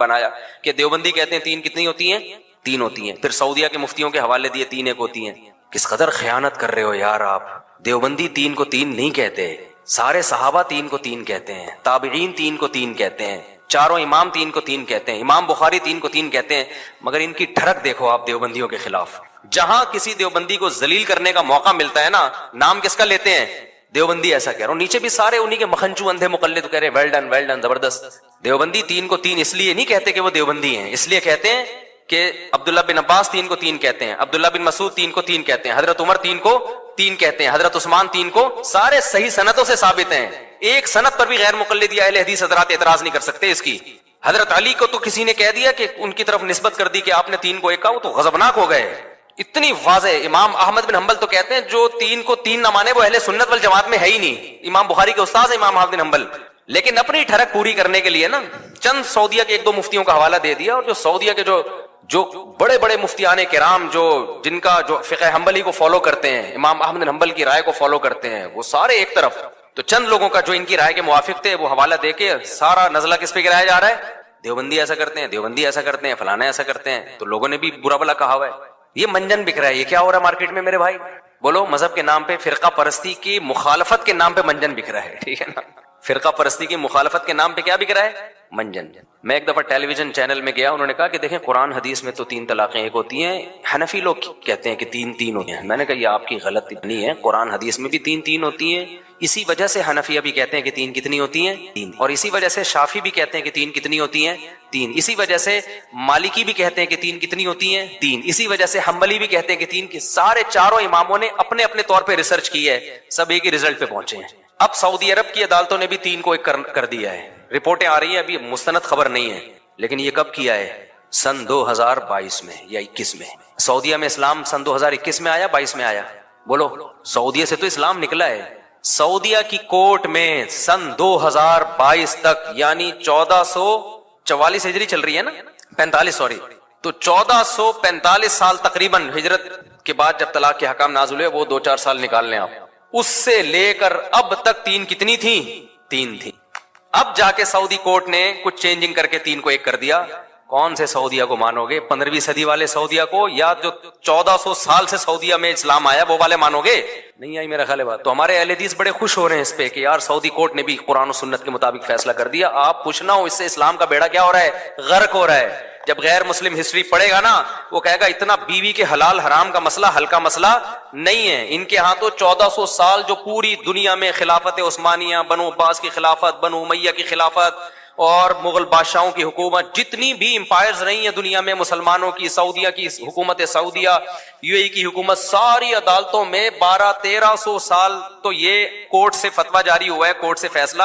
بنایا کہ دیوبندی کہتے ہیں 3 کتنی ہوتی ہیں؟ 3 ہوتی ہیں. پھر سعودیہ کے مفتیوں کے حوالے دیے 3 1 ہوتی ہیں. کس قدر خیانت کر رہے ہو یار آپ. دیوبندی 3 کو 3 نہیں کہتے، سارے صحابہ 3 کو 3 کہتے ہیں، تابعین 3 کو 3 کہتے ہیں، چاروں امام 3 کو 3 کہتے ہیں، امام بخاری 3 کو 3 کہتے ہیں. مگر ان کی ٹھڑک دیکھو آپ دیوبندیوں کے خلاف. جہاں کسی دیوبندی کو ذلیل کرنے کا موقع ملتا ہے نا، نام کس کا لیتے ہیں؟ دیوبندی. ایسا کہہ رہا ہوں، نیچے بھی سارے انہی کے مکھنچو اندھے مقلد کہہ رہے ویل ڈن زبردست. دیوبندی 3 کو 3 اس لیے نہیں کہتے کہ وہ دیوبندی ہیں، اس لیے کہتے ہیں کہ عبداللہ بن عباس 3 کو 3 کہتے ہیں، عبداللہ بن مسعود 3 کو 3 کہتے ہیں، حضرت عمر 3 کو 3 کہتے ہیں، حضرت عثمان 3 کو. سارے صحیح سندوں سے ثابت ہیں. ایک سند پر بھی غیر مقلد یا اہل حدیث حضرات اعتراض نہیں کر سکتے اس کی. حضرت علی کو تو کسی نے کہہ دیا کہ ان کی طرف نسبت کر دی کہ آپ نے 3 کو 1 کہا، وہ تو غضبناک ہو گئے. اتنی واضح. امام احمد بن حنبل تو کہتے ہیں جو 3 کو 3 نہ مانے وہ اہل سنت والجماعت میں ہے ہی نہیں. امام بخاری کے استاد ہیں امام احمد بن حنبل. لیکن اپنی ٹھڑک پوری کرنے کے لیے نا چند سعودیہ کے 1-2 مفتیوں کا حوالہ دے دیا. اور جو سعودیہ کے جو بڑے بڑے مفتیان کرام جن کا جو فقہ حنبلی کو فالو کرتے ہیں، امام احمد بن حنبل کی رائے کو فالو کرتے ہیں، وہ سارے ایک طرف. تو چند لوگوں کا جو ان کی رائے کے موافق تھے وہ حوالہ دے کے سارا نزلہ کس پہ گرایا جا رہا ہے؟ دیوبندی ایسا کرتے ہیں، دیوبندی ایسا کرتے ہیں، فلانے ایسا کرتے ہیں. تو لوگوں نے بھی برا بلا کہا ہوا ہے. یہ منجن بک رہا ہے. یہ کیا ہو رہا ہے مارکیٹ میں میرے بھائی؟ بولو مذہب کے نام پہ فرقہ پرستی کی مخالفت کے نام پہ منجن بک رہا ہے, ٹھیک ہے نا. فرقہ پرستی کی مخالفت کے نام پہ کیا بک رہا ہے؟ منجن. میں ایک دفعہ ٹیلی ویژن چینل میں گیا, انہوں نے کہا کہ دیکھیں قرآن حدیث میں تو 3 طلاقیں ایک ہوتی ہیں, حنفی لوگ کہتے ہیں کہ 3 ہوتی ہیں. میں نے کہا یہ آپ کی غلط نہیں ہے, قرآن حدیث میں بھی 3 ہوتی ہیں. اسی وجہ سے حنفیہ بھی کہتے ہیں کہ 3 کتنی ہوتی ہیں؟ 3. اور اسی وجہ سے شافعی بھی کہتے ہیں کہ 3 کتنی ہوتی ہیں؟ 3. اسی وجہ سے مالکی بھی کہتے ہیں کہ 3 کتنی ہوتی ہیں؟ 3. اسی وجہ سے حنبلی بھی کہتے ہیں کہ 3 کی. سارے چاروں اماموں نے اپنے اپنے طور پہ ریسرچ کی ہے, سب ایک ہی ریزلٹ پہ پہنچے ہیں. اب سعودی عرب کی عدالتوں نے بھی 3 کو ایک کر دیا ہے. رپورٹیں آ رہی ہیں, ابھی مستند خبر نہیں ہے, لیکن یہ کب کیا ہے؟ سن 2022 میں یا 21 میں. سعودیہ میں اسلام سن 2021 میں آیا, 22 میں آیا؟ بولو. سعودیہ سے تو اسلام نکلا ہے. سعودیہ کی کورٹ میں سن 2022 تک, یعنی 1444 ہجری چل رہی ہے نا, 45 سوری, تو 1445 سال تقریباً ہجرت کے بعد جب طلاق کے حکام نازل ہوئے, وہ 2-4 سال نکال لیں آپ, اس سے لے کر اب تک 3 کتنی تھی؟ 3 تھی. اب جا کے سعودی کورٹ نے کچھ چینجنگ کر کے 3 کو 1 کر دیا. کون سے سعودیہ کو مانو گے؟ 15ویں صدی والے سعودیہ کو, یا جو 1400 سال سے سعودیہ میں اسلام آیا وہ والے مانو گے؟ نہیں آئی میرا خیال ہے بات. تو ہمارے اہل حدیث بڑے خوش ہو رہے ہیں اس پہ کہ یار سعودی کورٹ نے بھی قرآن و سنت کے مطابق فیصلہ کر دیا. آپ خوش نہ ہو, اس سے اسلام کا بیڑا کیا ہو رہا ہے؟ غرق ہو رہا ہے. جب غیر مسلم ہسٹری پڑھے گا نا, وہ کہے گا اتنا بیوی کے حلال حرام کا مسئلہ ہلکا مسئلہ نہیں ہے. ان کے ہاں تو 1400 سال جو پوری دنیا میں خلافت عثمانیہ, بنو عباس کی خلافت, بنو امیہ کی خلافت اور مغل بادشاہوں کی حکومت, جتنی بھی امپائرز رہی ہیں دنیا میں مسلمانوں کی, سعودیہ کی حکومت سعودیہ, UAE کی حکومت, ساری عدالتوں میں 1200-1300 سال تو یہ کورٹ سے فتویٰ جاری ہوا ہے, کورٹ سے فیصلہ,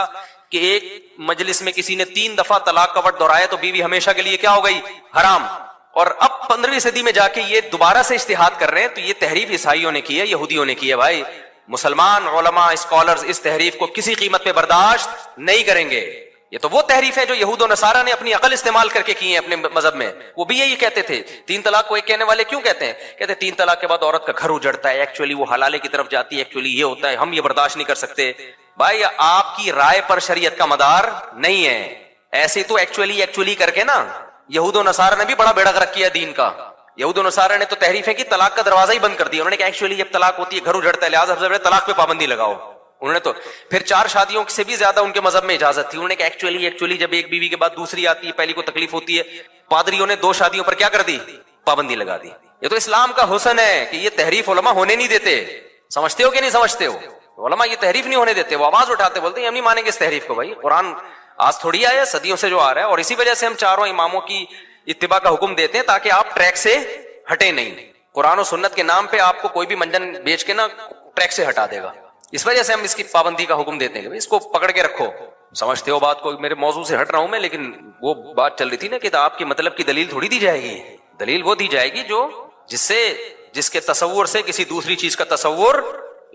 کہ ایک مجلس میں کسی نے 3 دفعہ طلاق کا ورڈ دہرایا تو بیوی ہمیشہ کے لیے کیا ہو گئی؟ حرام. اور اب 15ویں صدی میں جا کے یہ دوبارہ سے اجتہاد کر رہے ہیں, تو یہ تحریف عیسائیوں نے کی ہے, یہودیوں نے کی ہے. بھائی مسلمان علماء اسکالرز اس تحریف کو کسی قیمت پہ برداشت نہیں کریں گے. یہ تو وہ تحریف ہے جو یہود و نصارہ نے اپنی عقل استعمال کر کے کی ہیں اپنے مذہب میں. وہ بھی یہی کہتے تھے. 3 طلاق کو 1 کہنے والے کیوں کہتے ہیں؟ کہتے ہیں 3 طلاق کے بعد عورت کا گھر اجڑتا ہے, ایکچولی وہ حلالے کی طرف جاتی ہے, ایکچولی یہ ہوتا ہے, ہم یہ برداشت نہیں کر سکتے. بھائی آپ کی رائے پر شریعت کا مدار نہیں ہے. ایسے تو ایکچولی کر کے نا یہود و نصارہ نے بھی بڑا بیڑا غرق کیا دین کا. یہود و نصارہ نے تو تحریفیں کی, طلاق کا دروازہ ہی بند کر دیا. انہوں نے کہا ایکچولی جب طلاق ہوتی ہے گھر اجڑتا ہے, لہٰذا سب سے طلاق پہ پابندی لگاؤ. انہوں نے تو پھر 4 شادیوں سے بھی زیادہ ان کے مذہب میں اجازت تھی. انہوں نے کہا ایکچولی جب ایک بیوی کے بعد دوسری آتی ہے, پہلی کو تکلیف ہوتی ہے, پادریوں نے 2 شادیوں پر کیا کر دی؟ پابندی لگا دی. یہ تو اسلام کا حسن ہے کہ یہ تحریف علماء ہونے نہیں دیتے. سمجھتے ہو کہ نہیں سمجھتے ہو؟ علماء یہ تحریف نہیں ہونے دیتے. وہ آواز اٹھاتے بولتے ہیں ہم نہیں مانیں گے اس تحریف کو. بھائی قرآن آج تھوڑی آیا, صدیوں سے جو آ رہا ہے, اور اسی وجہ سے ہم چاروں اماموں کی اتباع کا حکم دیتے ہیں تاکہ آپ ٹریک سے ہٹے نہیں. قرآن و سنت کے نام پہ آپ کو کوئی بھی منجن بیچ کے نا ٹریک سے ہٹا دے گا. اس وجہ سے ہم اس کی پابندی کا حکم دیتے ہیں کہ اس کو پکڑ کے رکھو. سمجھتے ہو بات کو؟ میرے موضوع سے ہٹ رہا ہوں میں, لیکن وہ بات چل رہی تھی نا کہ آپ کے مطلب کی دلیل تھوڑی دی جائے گی. دلیل وہ دی جائے گی جو جس کے تصور سے کسی دوسری چیز کا تصور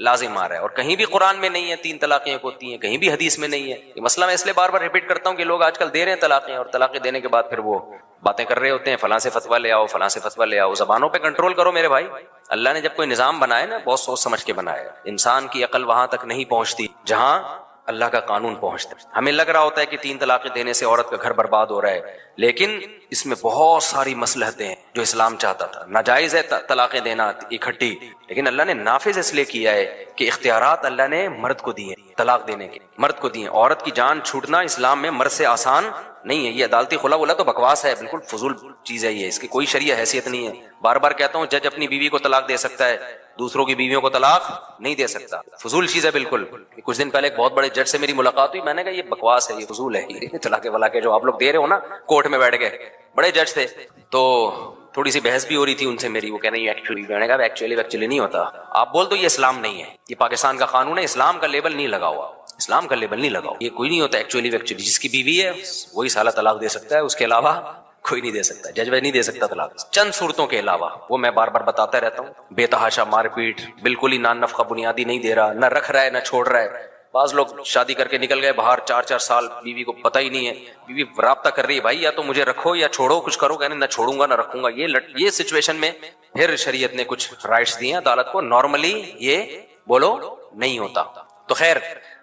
لازم آ رہا ہے. اور کہیں بھی قرآن میں نہیں ہے 3 طلاقیں ہوتی ہیں, کہیں بھی حدیث میں نہیں ہے. یہ مسئلہ میں اس لیے بار بار ریپیٹ کرتا ہوں کہ لوگ آج کل دے رہے ہیں طلاقیں, اور طلاقیں دینے کے بعد پھر وہ باتیں کر رہے ہوتے ہیں, فلاں سے فتویٰ لے آؤ, فلاں سے فتویٰ لے آؤ. زبانوں پہ کنٹرول کرو میرے بھائی. اللہ نے جب کوئی نظام بنایا نا, بہت سوچ سمجھ کے بنایا. انسان کی عقل وہاں تک نہیں پہنچتی جہاں اللہ کا قانون پہنچتا ہے. ہمیں لگ رہا ہوتا ہے کہ 3 طلاقیں دینے سے عورت کا گھر برباد ہو رہا ہے, لیکن اس میں بہت ساری مصلحتیں ہیں جو اسلام چاہتا تھا. ناجائز ہے طلاقیں دینا اکٹھی, لیکن اللہ نے نافذ اس لیے کیا ہے کہ اختیارات اللہ نے مرد کو دیے طلاق دینے کے, مرد کو دیے. عورت کی جان چھوٹنا اسلام میں مرد سے آسان نہیں ہے. یہ عدالتی خلا ولا تو بکواس ہے, بالکل فضول چیز ہے یہ, اس کی کوئی شرعی حیثیت نہیں ہے. بار بار کہتا ہوں, جج اپنی بیوی کو طلاق دے سکتا ہے, دوسروں کی بیویوں کو طلاق نہیں دے سکتا. فضول چیز ہے بالکل. کچھ دن پہلے ایک بہت بڑے جج سے میری ملاقات ہوئی, میں نے کہا یہ بکواس ہے, یہ فضول ہے, یہ طلاق ولا کے جو آپ لوگ دے رہے ہو نا کورٹ میں بیٹھ گئے. بڑے جج تھے, تو تھوڑی سی بحث بھی ہو رہی تھی ان سے میری. وہ کہہ رہے ہیں ایکچولی نہیں ہوتا. آپ بول دو یہ اسلام نہیں ہے, یہ پاکستان کا قانون ہے, اسلام کا لیبل نہیں لگا ہوا, اسلام کا لیبل نہیں لگاؤ. یہ کوئی نہیں ہوتا ایکچولی. جس کی بیوی ہے وہی سالہ طلاق دے سکتا ہے, اس کے علاوہ کوئی نہیں دے سکتا. جج نہیں دے سکتا طلاق, چند صورتوں کے علاوہ. وہ میں بار بار بتاتا رہتا ہوں. بے تحاشا مار پیٹ, بالکل ہی نان نفقہ بنیادی نہیں دے رہا, نہ رکھ رہا ہے نہ چھوڑ رہا ہے. بعض لوگ شادی کر کے نکل گئے باہر, 4-4 سال بیوی کو پتہ ہی نہیں ہے. بیوی رابطہ کر رہی ہے, بھائی یا تو مجھے رکھو یا چھوڑو, کچھ کرو. کہنے نہ چھوڑوں گا نہ رکھوں گا. یہ سچویشن میں پھر شریعت نے کچھ رائٹس دیے عدالت کو. نارملی یہ بولو نہیں ہوتا. تو خیر,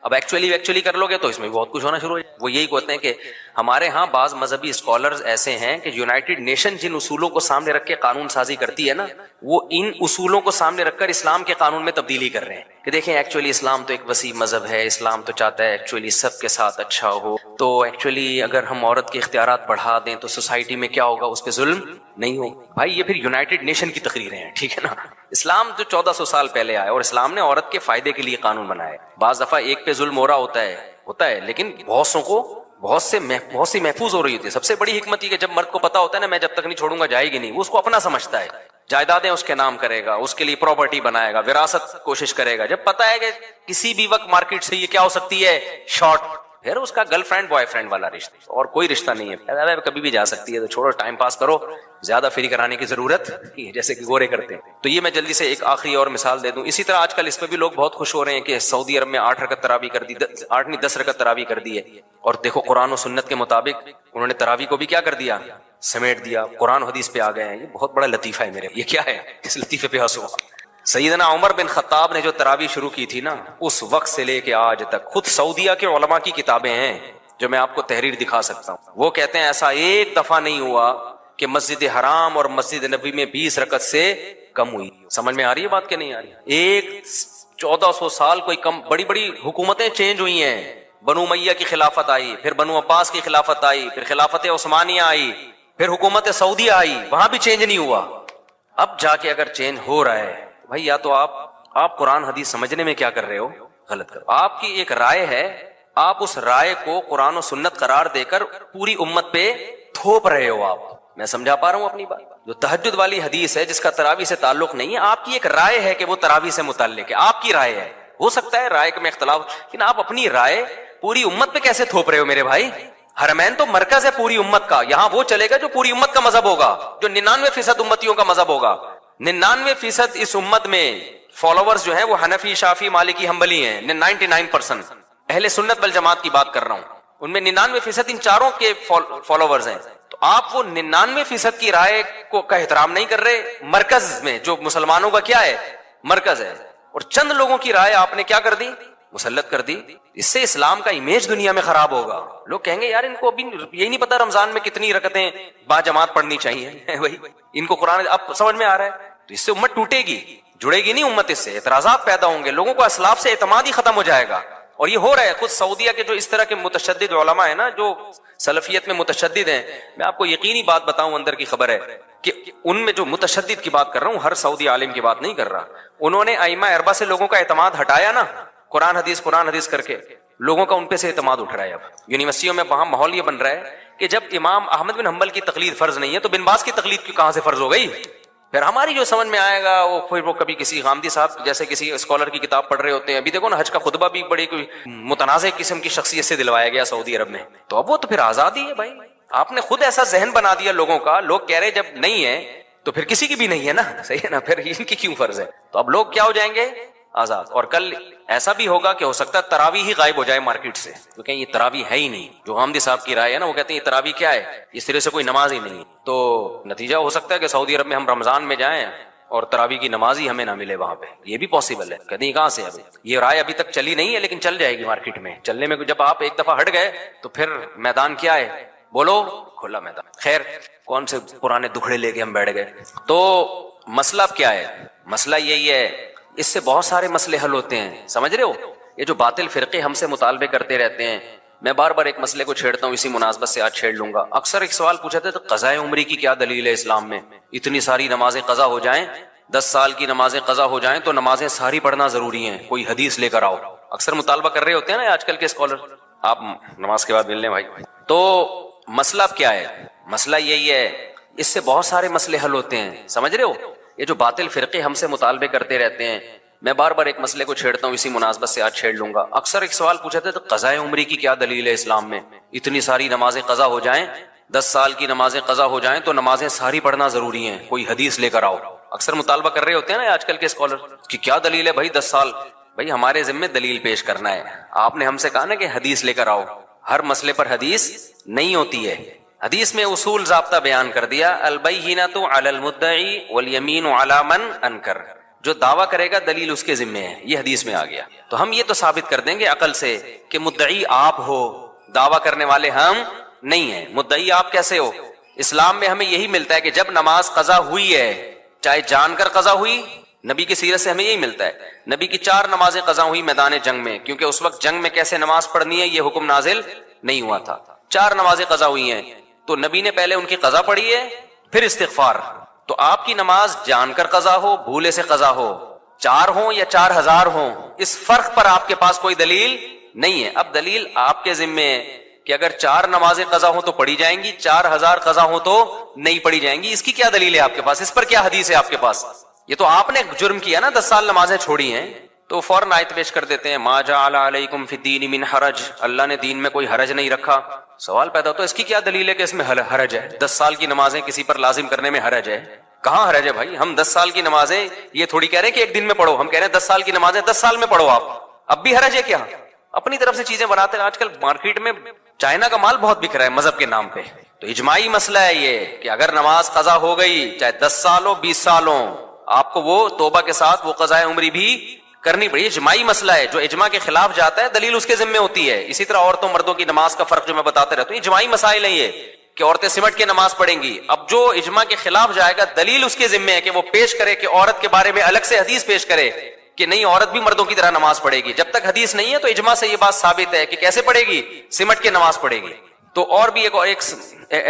اب ایکچولی کر لو گے تو اس میں بہت کچھ ہونا شروع ہو جائے. وہ یہی کہتے ہیں کہ ہمارے ہاں بعض مذہبی اسکالرز ایسے ہیں کہ یونائٹڈ نیشن جن اصولوں کو سامنے رکھ کے قانون سازی کرتی ہے نا، وہ ان اصولوں کو سامنے رکھ کر اسلام کے قانون میں تبدیلی کر رہے ہیں کہ دیکھیں ایکچولی اسلام تو ایک وسیع مذہب ہے، اسلام تو چاہتا ہے ایکچولی سب کے ساتھ اچھا ہو، تو ایکچولی اگر ہم عورت کے اختیارات بڑھا دیں تو سوسائٹی میں کیا ہوگا، اس پہ ظلم نہیں ہوگا۔ بھائی یہ پھر یونائٹڈ نیشن کی تقریریں ہیں، ٹھیک ہے نا۔ اسلام جو 1400 سال پہلے آیا اور اسلام نے عورت کے فائدے کے لیے قانون بنایا۔ بعض دفعہ ایک پہ ظلم ہو رہا ہوتا ہے لیکن بہت سی محفوظ ہو رہی ہوتی ہے۔ سب سے بڑی حکمت یہ کہ جب مرد کو پتا ہوتا ہے نا میں جب تک نہیں چھوڑوں گا جائے گی نہیں، وہ اس کو اپنا سمجھتا ہے، جائیدادیں اس کے نام کرے گا، اس کے لیے پراپرٹی بنائے گا، وراثت کوشش کرے گا۔ جب پتا ہے کہ کسی بھی وقت مارکیٹ سے یہ کیا ہو سکتی ہے، شارٹ، پھر اس کا گرل فرینڈ بوائے فرینڈ والا رشتہ اور کوئی رشتہ نہیں ہے، کبھی بھی جا سکتی ہے، تو چھوڑو، ٹائم پاس کرو، زیادہ فری کرانے کی ضرورت نہیں ہے جیسے کہ گورے کرتے ہیں۔ تو یہ میں جلدی سے ایک آخری اور مثال دے دوں۔ اسی طرح آج کل اس پہ بھی لوگ بہت خوش ہو رہے ہیں کہ سعودی عرب میں 8 رکعت تراویح کر دی، 10 رکعت تراویح کر دی ہے، اور دیکھو قرآن و سنت کے مطابق انہوں نے تراویح کو بھی کیا کر دیا، سمیٹ دیا، قرآن و حدیث پہ آ گئے ہیں۔ یہ بہت بڑا لطیفہ ہے میرے، یہ کیا ہے، اس لطیفے پہ ہنسو۔ سیدنا عمر بن خطاب نے جو تراویح شروع کی تھی نا، اس وقت سے لے کے آج تک خود سعودیہ کے علماء کی کتابیں ہیں جو میں آپ کو تحریر دکھا سکتا ہوں، وہ کہتے ہیں ایسا ایک دفعہ نہیں ہوا کہ مسجد حرام اور مسجد نبی میں 20 رکعت سے کم ہوئی۔ سمجھ میں آ رہی ہے بات کہ نہیں آ رہی؟ ایک 1400 سال کوئی کم، بڑی بڑی حکومتیں چینج ہوئی ہیں، بنو امیہ کی خلافت آئی، پھر بنو عباس کی خلافت آئی، پھر خلافت عثمانیہ آئی، پھر حکومت سعودیہ آئی، وہاں بھی چینج نہیں ہوا۔ اب جا کے اگر چینج ہو رہا ہے بھائی، یا تو آپ قرآن حدیث سمجھنے میں کیا کر رہے ہو، غلط کر، آپ کی ایک رائے ہے، آپ اس رائے کو قرآن و سنت قرار دے کر پوری امت پہ تھوپ رہے ہو۔ آپ، میں سمجھا پا رہا ہوں اپنی بات؟ جو تہجد والی حدیث ہے جس کا تراویح سے تعلق نہیں ہے، آپ کی ایک رائے ہے کہ وہ تراویح سے متعلق ہے، آپ کی رائے ہے، ہو سکتا ہے رائے میں اختلاف، لیکن آپ اپنی رائے پوری امت پہ کیسے تھوپ رہے ہو میرے بھائی؟ حرمین تو مرکز ہے پوری امت کا، یہاں وہ چلے گا جو پوری امت کا مذہب ہوگا، جو 99% امتیوں کا مذہب ہوگا۔ 99% اس امت میں فالوورز جو ہیں وہ حنفی، شافی، مالکی، حنبلی ہیں، 99%۔ اہل سنت والجماعت کی بات کر رہا ہوں، ان میں 99% ان چاروں کے فالوورز ہیں۔ تو آپ وہ 99% کی رائے کا احترام نہیں کر رہے، مرکز میں جو مسلمانوں کا کیا ہے، مرکز ہے، اور چند لوگوں کی رائے آپ نے کیا کر دی، مسلط کر دی۔ اس سے اسلام کا امیج دنیا میں خراب ہوگا۔ لوگ کہیں گے یار ان کو ابھی یہی نہیں پتا رمضان میں کتنی رکعتیں با جماعت پڑھنی چاہیے، وہی ان کو قرآن اب سمجھ میں آ رہا ہے۔ تو اس سے امت ٹوٹے گی، جڑے گی نہیں امت، اس سے اعتراضات پیدا ہوں گے، لوگوں کو اسلاف سے اعتماد ہی ختم ہو جائے گا۔ اور یہ ہو رہا ہے، خود سعودیہ کے جو اس طرح کے متشدد علماء ہیں نا، جو سلفیت میں متشدد ہیں، میں آپ کو یقینی بات بتاؤں، اندر کی خبر ہے کہ ان میں جو متشدد کی بات کر رہا ہوں، ہر سعودی عالم کی بات نہیں کر رہا، انہوں نے ائمہ اربعہ سے لوگوں کا اعتماد ہٹایا نا، قرآن حدیث کر کے لوگوں کا ان پہ سے اعتماد اٹھ رہا ہے۔ اب یونیورسٹیوں میں وہاں ماحول یہ بن رہا ہے کہ جب امام احمد بن حنبل کی تقلید فرض نہیں ہے تو بن باز کی تقلید کہاں سے فرض ہو گئی؟ پھر ہماری جو سمجھ میں آئے گا وہ کبھی کسی غامدی صاحب جیسے کسی اسکالر کی کتاب پڑھ رہے ہوتے ہیں۔ ابھی دیکھو نا، حج کا خطبہ بھی بڑی کوئی متنازع قسم کی شخصیت سے دلوایا گیا سعودی عرب میں، تو اب وہ تو پھر آزادی ہے بھائی۔ آپ نے خود ایسا ذہن بنا دیا لوگوں کا، لوگ کہہ رہے جب نہیں ہے تو پھر کسی کی بھی نہیں ہے نا، صحیح ہے نا، پھر ان کی کیوں فرض ہے؟ تو اب لوگ کیا ہو جائیں گے، آزاد۔ اور کل ایسا بھی ہوگا کہ ہو سکتا ہے تراویح ہی غائب ہو جائے مارکیٹ سے، کیونکہ یہ تراویح ہے ہی نہیں۔ جو غامدی صاحب کی رائے ہے نا، وہ کہتے ہیں یہ تراویح کیا ہے، اس طرح سے کوئی نماز ہی نہیں، تو نتیجہ ہو سکتا ہے کہ سعودی عرب میں ہم رمضان میں جائیں اور تراویح کی نماز ہی ہمیں نہ ملے وہاں پہ، یہ بھی پاسبل ہے۔ کہتے ہیں کہاں سے؟ ابھی یہ رائے ابھی تک چلی نہیں ہے لیکن چل جائے گی مارکیٹ میں۔ چلنے میں جب آپ ایک دفعہ ہٹ گئے تو پھر میدان کیا ہے، بولو، کھلا میدان۔ خیر، کون سے پرانے دکھڑے لے کے ہم بیٹھ گئے۔ تو مسئلہ کیا ہے؟ مسئلہ یہی ہے، اس سے بہت سارے مسئلے حل ہوتے ہیں، سمجھ رہے ہو؟ یہ جو باطل فرقے ہم سے مطالبے کرتے رہتے ہیں، میں بار بار ایک مسئلے کو چھیڑتا ہوں، اسی مناسبت سے آج چھیڑ لوں گا۔ اکثر ایک سوال پوچھا تھا، قضاء عمری کی کیا دلیل ہے اسلام میں؟ اتنی ساری نمازیں قضا ہو جائیں، 10 سال کی نمازیں قضا ہو جائیں تو نمازیں ساری پڑھنا ضروری ہیں، کوئی حدیث لے کر آؤ۔ اکثر مطالبہ کر رہے ہوتے ہیں نا آج کل کے اسکالر، آپ نماز کے بعد مل لیں بھائی۔ تو مسئلہ کیا ہے؟ مسئلہ یہی ہے، اس سے بہت سارے مسئلے حل ہوتے ہیں، سمجھ رہے ہو؟ یہ جو باطل فرقے ہم سے مطالبے کرتے رہتے ہیں، میں بار بار ایک مسئلے کو چھیڑتا ہوں، اسی مناسبت سے آج چھیڑ لوں گا۔ اکثر ایک سوال پوچھا تھا، قضاء عمری کی کیا دلیل ہے اسلام میں؟ اتنی ساری نمازیں قضا ہو جائیں، 10 سال کی نمازیں قضا ہو جائیں تو نمازیں ساری پڑھنا ضروری ہیں، کوئی حدیث لے کر آؤ۔ اکثر مطالبہ کر رہے ہوتے ہیں نا آج کل کے اسکالر کہ کیا دلیل ہے بھائی 10 سال؟ بھائی ہمارے ذمہ دلیل پیش کرنا ہے۔ آپ نے ہم سے کہا نا کہ حدیث لے کر آؤ، ہر مسئلے پر حدیث نہیں ہوتی ہے۔ حدیث میں اصول ضابطہ بیان کر دیا، البینۃ علی المدعی والیمین علی من انکر، جو دعویٰ کرے گا دلیل اس کے ذمہ ہے، یہ حدیث میں آ گیا۔ تو ہم یہ تو ثابت کر دیں گے عقل سے کہ مدعی آپ ہو، دعویٰ کرنے والے ہم نہیں ہے. مدعی آپ کیسے ہو؟ اسلام میں ہمیں یہی ملتا ہے کہ جب نماز قضا ہوئی ہے، چاہے جان کر قضا ہوئی، نبی کی سیرت سے ہمیں یہی ملتا ہے. نبی کی 4 نمازیں قضا ہوئی میدان جنگ میں، کیونکہ اس وقت جنگ میں کیسے نماز پڑھنی ہے یہ حکم نازل نہیں ہوا تھا. 4 نمازیں قضا ہوئی ہیں تو نبی نے پہلے ان کی قضا پڑھی ہے پھر استغفار. تو آپ کی نماز جان کر قضا ہو، بھولے سے قضا ہو، 4 ہوں یا 4000 ہوں، اس فرق پر آپ کے پاس کوئی دلیل نہیں ہے. اب دلیل آپ کے ذمے ہے کہ اگر 4 نمازیں قضا ہوں تو پڑھی جائیں گی، 4000 قضا ہوں تو نہیں پڑھی جائیں گی. اس کی کیا دلیل ہے آپ کے پاس؟ اس پر کیا حدیث ہے آپ کے پاس؟ یہ تو آپ نے جرم کیا نا، 10 سال نمازیں چھوڑی ہیں. تو فوراً آیت پیش کر دیتے ہیں ما جعل علیکم فی الدین من حرج، اللہ نے دین میں کوئی حرج نہیں رکھا. سوال پیدا ہوتا ہے اس کی کیا دلیل ہے کہ اس میں حرج ہے؟ 10 سال کی نمازیں کسی پر لازم کرنے میں حرج ہے؟ کہاں حرج ہے بھائی؟ ہم 10 سال کی نمازیں یہ تھوڑی کہہ رہے ہیں کہ ایک دن میں پڑھو، ہم کہہ رہے ہیں 10 سال کی نمازیں 10 سال میں پڑھو. آپ اب بھی حرج ہے کیا؟ اپنی طرف سے چیزیں بناتے ہیں. آج کل مارکیٹ میں چائنا کا مال بہت بک رہا ہے مذہب کے نام پہ. تو اجماعی مسئلہ ہے یہ کہ اگر نماز قضا ہو گئی چاہے 10 سال ہو 20 سال ہو، آپ کو وہ توبہ کے ساتھ وہ قضائے عمری بھی کرنی پڑی. اجماعی مسئلہ ہے، جو اجماع کے خلاف جاتا ہے دلیل اس کے ذمہ ہوتی ہے. اسی طرح عورتوں مردوں کی نماز کا فرق جو میں بتاتے رہتا ہوں، اجماعی مسائل ہیں یہ کہ عورتیں سمٹ کے نماز پڑھیں گی. اب جو اجماع کے خلاف جائے گا دلیل اس کے ذمہ ہے کہ وہ پیش کرے کہ عورت کے بارے میں الگ سے حدیث پیش کرے کہ نہیں عورت بھی مردوں کی طرح نماز پڑھے گی. جب تک حدیث نہیں ہے تو اجماع سے یہ بات ثابت ہے کہ کیسے پڑھے گی، سمٹ کے نماز پڑھے گی. تو اور بھی ایک